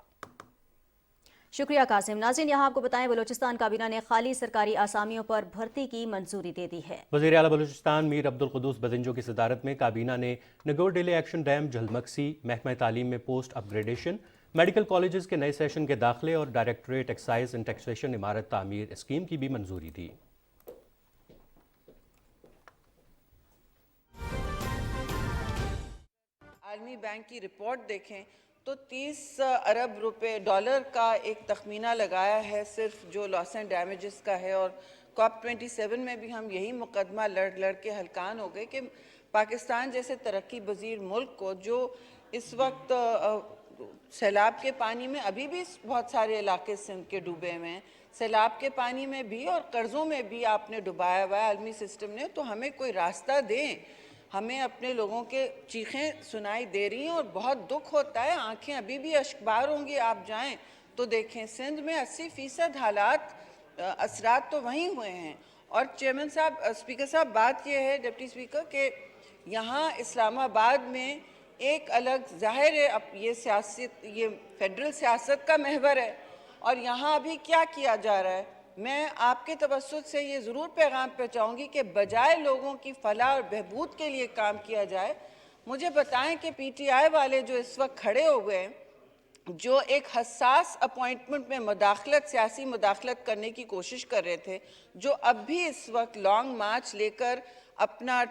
شکریہ قاسم۔ ناظرین، یہاں آپ کو بتائیں بلوچستان کابینہ نے خالی سرکاری آسامیوں پر بھرتی کی منظوری دے دی ہے۔ وزیر اعلیٰ بلوچستان میر عبدالقدوس بزنجو کی صدارت میں کابینہ نے نگور ڈیلے ایکشن ڈیم جھلمکسی، محکمہ تعلیم میں پوسٹ اپ گریڈیشن، میڈیکل کالجز کے نئے سیشن کے داخلے اور ڈائریکٹوریٹ ایکسائز اینڈ ٹیکسیشن عمارت تعمیر اسکیم کی بھی منظوری دی۔ عالمی بینک کی رپورٹ دیکھیں تو 30 ارب روپے ڈالر کا ایک تخمینہ لگایا ہے صرف جو لاس اینڈ ڈیمیجز کا ہے، اور کاپ 27 میں بھی ہم یہی مقدمہ لڑ کے ہلکان ہو گئے کہ پاکستان جیسے ترقی پذیر ملک کو جو اس وقت سیلاب کے پانی میں ابھی بھی بہت سارے علاقے سندھ کے ڈوبے ہوئے ہیں، سیلاب کے پانی میں بھی اور قرضوں میں بھی آپ نے ڈبایا ہوا ہے عالمی سسٹم نے، تو ہمیں کوئی راستہ دیں۔ ہمیں اپنے لوگوں کے چیخیں سنائی دے رہی ہیں اور بہت دکھ ہوتا ہے، آنکھیں ابھی بھی اشکبار ہوں گی، آپ جائیں تو دیکھیں سندھ میں 80% حالات اثرات تو وہیں ہوئے ہیں۔ اور چیئرمین صاحب، اسپیکر صاحب، بات یہ ہے ڈپٹی اسپیکر کہ یہاں اسلام آباد میں ایک الگ ظاہر ہے، یہ سیاست، یہ فیڈرل سیاست کا محور ہے، اور یہاں ابھی کیا کیا جا رہا ہے؟ میں آپ کے توسط سے یہ ضرور پیغام پہنچاؤں گی کہ بجائے لوگوں کی فلاح اور بہبود کے لیے کام کیا جائے، مجھے بتائیں کہ پی ٹی آئی والے جو اس وقت کھڑے ہو گئے ہیں، جو ایک حساس اپوائنٹمنٹ میں مداخلت، سیاسی مداخلت کرنے کی کوشش کر رہے تھے، جو اب بھی اس وقت لانگ مارچ لے کر اپنا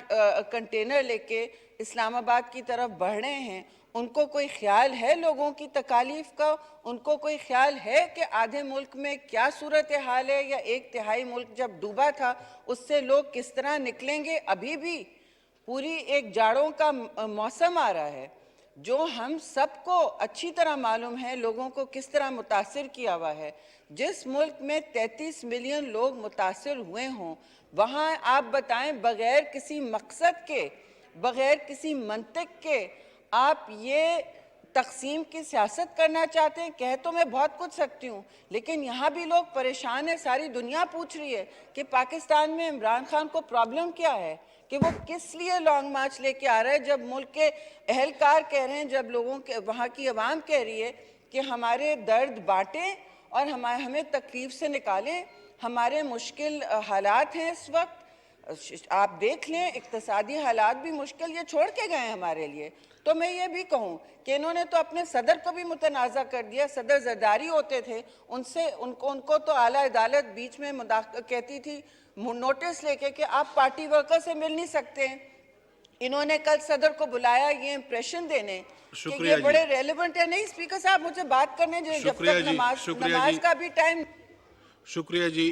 کنٹینر لے کے اسلام آباد کی طرف بڑھ رہے ہیں، ان کو کوئی خیال ہے لوگوں کی تکالیف کا؟ ان کو کوئی خیال ہے کہ آدھے ملک میں کیا صورتحال ہے، یا 1/3 ملک جب ڈوبا تھا اس سے لوگ کس طرح نکلیں گے؟ ابھی بھی پوری ایک جاڑوں کا موسم آ رہا ہے جو ہم سب کو اچھی طرح معلوم ہے لوگوں کو کس طرح متاثر کیا ہوا ہے۔ جس ملک میں 33 ملین لوگ متاثر ہوئے ہوں، وہاں آپ بتائیں بغیر کسی مقصد کے، بغیر کسی منطق کے آپ یہ تقسیم کی سیاست کرنا چاہتے ہیں؟ کہہ تو میں بہت کچھ سکتی ہوں، لیکن یہاں بھی لوگ پریشان ہیں، ساری دنیا پوچھ رہی ہے کہ پاکستان میں عمران خان کو پرابلم کیا ہے، کہ وہ کس لیے لانگ مارچ لے کے آ رہا ہے، جب ملک کے اہلکار کہہ رہے ہیں، جب لوگوں کے وہاں کی عوام کہہ رہی ہے کہ ہمارے درد بانٹیں اور ہمیں تکلیف سے نکالیں، ہمارے مشکل حالات ہیں اس وقت، آپ دیکھ لیں اقتصادی حالات بھی مشکل، یہ چھوڑ کے گئے ہیں ہمارے لیے۔ تو میں یہ بھی کہوں کہ انہوں نے تو اپنے صدر کو بھی متنازع کر دیا، صدر زرداری ہوتے تھے، ان کو تو اعلیٰ عدالت بیچ میں کہتی تھی نوٹس لے کے کہ آپ پارٹی ورکر سے مل نہیں سکتے ہیں۔ انہوں نے کل صدر کو بلایا یہ امپریشن دینے کہ یہ بڑے ریلیونٹ ہے۔ نہیں اسپیکر صاحب، مجھے بات کرنے دیں جب تک نماز کا بھی ٹائم۔ شکریہ جی۔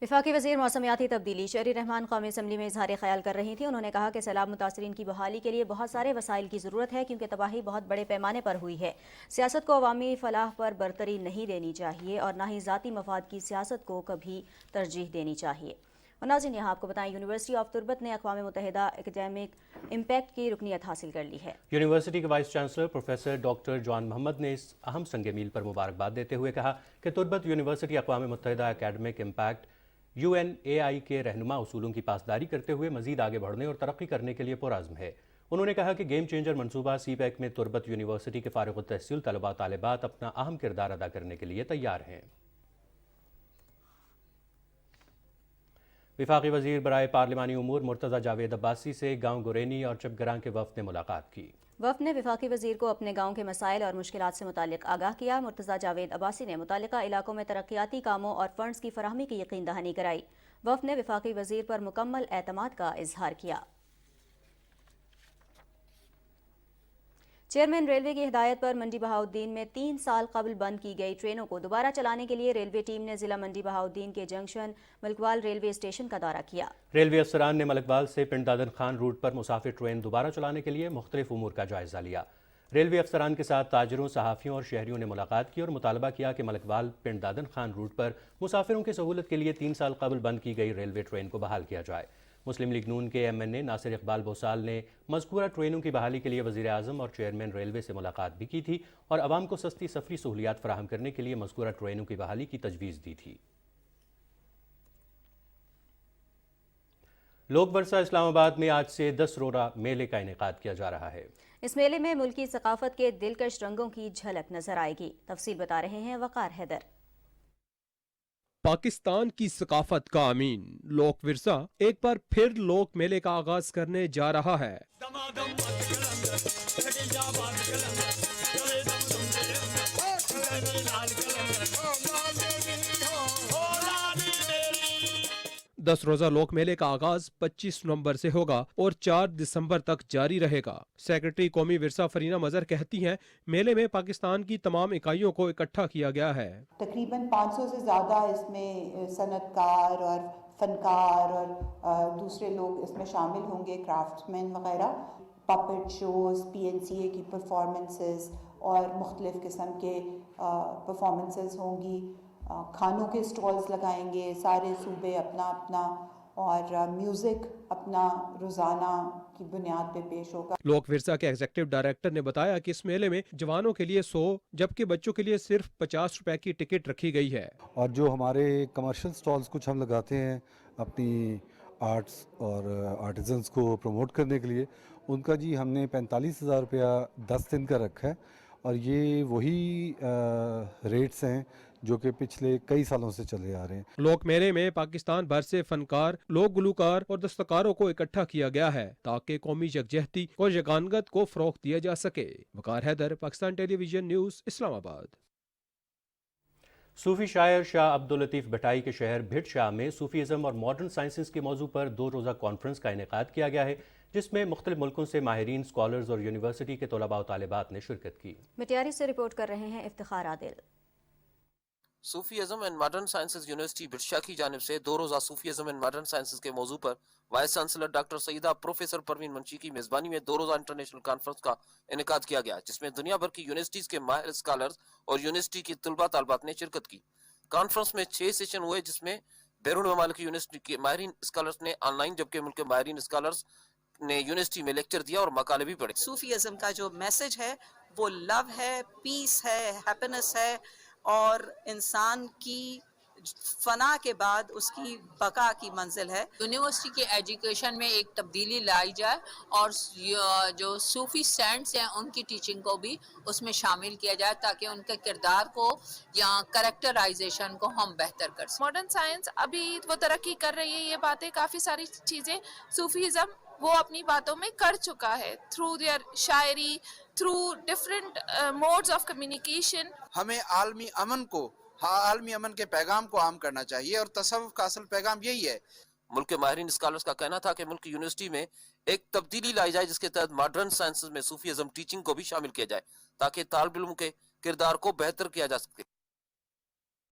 وفاقی وزیر موسمیاتی تبدیلی شہری رحمان قومی اسمبلی میں اظہار خیال کر رہی تھیں۔ انہوں نے کہا کہ سیلاب متاثرین کی بحالی کے لیے بہت سارے وسائل کی ضرورت ہے، کیونکہ تباہی بہت بڑے پیمانے پر ہوئی ہے۔ سیاست کو عوامی فلاح پر برتری نہیں دینی چاہیے اور نہ ہی ذاتی مفاد کی سیاست کو کبھی ترجیح دینی چاہیے۔ اور ناظرین، یہاں آپ کو بتائیں یونیورسٹی آف تربت نے اقوام متحدہ ایکڈیمک امپیکٹ کی رکنیت حاصل کر لی ہے۔ یونیورسٹی کے وائس چانسلر پروفیسر ڈاکٹر جوان محمد نے اس اہم سنگ میل پر مبارکباد دیتے ہوئے کہا کہ تربت یونیورسٹی اقوام متحدہ ایکڈیمک امپیکٹ UNAI کے رہنما اصولوں کی پاسداری کرتے ہوئے مزید آگے بڑھنے اور ترقی کرنے کے لیے پرعزم ہے۔ انہوں نے کہا کہ گیم چینجر منصوبہ سی پیک میں تربت یونیورسٹی کے فارغ التحصیل طلباء طالبات اپنا اہم کردار ادا کرنے کے لیے تیار ہیں۔ وفاقی وزیر برائے پارلیمانی امور مرتضی جاوید عباسی سے گاؤں گورینی اور چپگراں کے وفد نے ملاقات کی۔ وفد نے وفاقی وزیر کو اپنے گاؤں کے مسائل اور مشکلات سے متعلق آگاہ کیا۔ مرتضیٰ جاوید عباسی نے متعلقہ علاقوں میں ترقیاتی کاموں اور فنڈز کی فراہمی کی یقین دہانی کرائی۔ وفد نے وفاقی وزیر پر مکمل اعتماد کا اظہار کیا۔ چیئرمین ریلوے کی ہدایت پر منڈی بہاؤالدین میں 3 سال قبل بند کی گئی ٹرینوں کو دوبارہ چلانے کے لیے ریلوے ٹیم نے ضلع منڈی بہاؤالدین کے جنکشن ملکوال ریلوے اسٹیشن کا دورہ کیا۔ ریلوے افسران نے ملکوال سے پنڈ دادن خان روٹ پر مسافر ٹرین دوبارہ چلانے کے لیے مختلف امور کا جائزہ لیا۔ ریلوے افسران کے ساتھ تاجروں، صحافیوں اور شہریوں نے ملاقات کی اور مطالبہ کیا کہ ملکوال پنڈ دادن خان روٹ پر مسافروں کی سہولت کے لیے 3 سال قبل بند کی گئی ریلوے ٹرین کو بحال کیا جائے۔ مسلم لیگ نون کے ایم این اے ناصر اقبال بھوسال نے مذکورہ ٹرینوں کی بحالی کے لیے وزیر اعظم اور چیئرمین ریلوے سے ملاقات بھی کی تھی اور عوام کو سستی سفری سہولیات فراہم کرنے کے لیے مذکورہ ٹرینوں کی بحالی کی تجویز دی تھی۔ لوک ورثہ اسلام آباد میں آج سے 10 روزہ میلے کا انعقاد کیا جا رہا ہے۔ اس میلے میں ملکی ثقافت کے دلکش رنگوں کی جھلک نظر آئے گی۔ تفصیل بتا رہے ہیں وقار حیدر۔ پاکستان کی ثقافت کا امین لوک ورثہ ایک بار پھر لوک میلے کا آغاز کرنے جا رہا ہے۔ دس روزہ لوک میلے کا آغاز 25 نومبر سے ہوگا اور 4 دسمبر تک جاری رہے گا۔ سیکرٹری قومی ورثہ فرینہ مظہر کہتی ہیں میلے میں پاکستان کی تمام اکائیوں کو اکٹھا کیا گیا ہے۔ تقریباً 500 سے زیادہ اس میں صنعت کار اور فنکار اور دوسرے لوگ اس میں شامل ہوں گے، کرافٹ مین وغیرہ، پپٹ شوز، پی این سی اے کی پرفارمنسز اور مختلف قسم کے پرفارمنسز ہوں گی۔ کھانوں کے سٹالز لگائیں گے سارے صوبے اپنا اپنا، اور میوزک اپنا روزانہ کی بنیاد پہ پیش ہوگا۔ لوک ورثہ کے ایگزیکٹو ڈائریکٹر نے بتایا کہ اس میلے میں جوانوں کے لیے 100 جبکہ بچوں کے لیے صرف 50 روپے کی ٹکٹ رکھی گئی ہے۔ اور جو ہمارے کمرشل سٹالز کچھ ہم لگاتے ہیں اپنی آرٹس اور آرٹیزنس کو پروموٹ کرنے کے لیے، ان کا جی ہم نے 45,000 روپیہ 10 دن کا رکھا ہے، اور یہ وہی ریٹس ہیں جو کہ پچھلے کئی سالوں سے چلے آ رہے ہیں۔ لوک میلے میں پاکستان بھر سے فنکار، لوک گلوکار اور دستکاروں کو اکٹھا کیا گیا ہے تاکہ قومی یکجہتی اور یگانگت کو فروغ دیا جا سکے۔ وقار حیدر، پاکستان ٹیلی ویژن نیوز، اسلام آباد۔ صوفی شاعر شاہ عبداللطیف بھٹائی کے شہر بھٹ شاہ میں صوفیزم اور ماڈرن سائنسز کے موضوع پر 2 روزہ کانفرنس کا انعقاد کیا گیا ہے، جس میں مختلف ملکوں سے ماہرین، اسکالرز اور یونیورسٹی کے طلباء و طالبات نے شرکت کی۔ مٹیاری سے رپورٹ کر رہے ہیں Iftikhar Adil. Sufism and modern sciences university Bhitshah کی جانب سے 2 روزہ صوفیزم اینڈ ماڈرن سائنسز کے موضوع پر وائس چانسلر ڈاکٹر سیدہ پروفیسر پروین منشی کی میزبانی میں 2 روزہ انٹرنیشنل کانفرنس کا انعقاد کیا گیا، جس میں دنیا بھر کی یونیورسٹیز کے ماہر اسکالرز اور یونیورسٹی کے طلباء طالبات نے شرکت کی۔ کانفرنس میں 6 سیشن ہوئے، جس میں بیرون ممالک کی یونیورسٹی کے ماہرین اسکالرز نے آن لائن جبکہ ملک کے ماہرین اسکالرز نے یونیورسٹی میں لیکچر دیا اور مقالے بھی پڑھے۔ صوفیزم کا جو میسج ہے وہ لو ہے، پیس ہے، ہیپینس ہے، اور انسان کی فنا کے بعد اس کی بقا کی منزل ہے۔ یونیورسٹی کے ایجوکیشن میں ایک تبدیلی لائی جائے اور جو صوفی سینٹس ہیں ان کی ٹیچنگ کو بھی اس میں شامل کیا جائے تاکہ ان کے کردار کو یا کریکٹرائزیشن کو ہم بہتر کر سکیں۔ ماڈرن سائنس ابھی وہ ترقی کر رہی ہے، یہ باتیں کافی ساری چیزیں صوفیزم وہ اپنی باتوں میں کر چکا ہے، تھرو دیئر شاعری، through different modes of communication. ہمیں عالمی امن کے پیغام کو عام کرنا چاہیے، اور تصوف کا اصل پیغام یہی ہے۔ ملک کے ماہرین اسکالرز کا کہنا تھا کہ ملک کی یونیورسٹی میں ایک تبدیلی لائی جائے جس کے تحت ماڈرن سائنسز میں صوفیزم ٹیچنگ کو بھی شامل کیا جائے تاکہ طالب علم کے کردار کو بہتر کیا جا سکے۔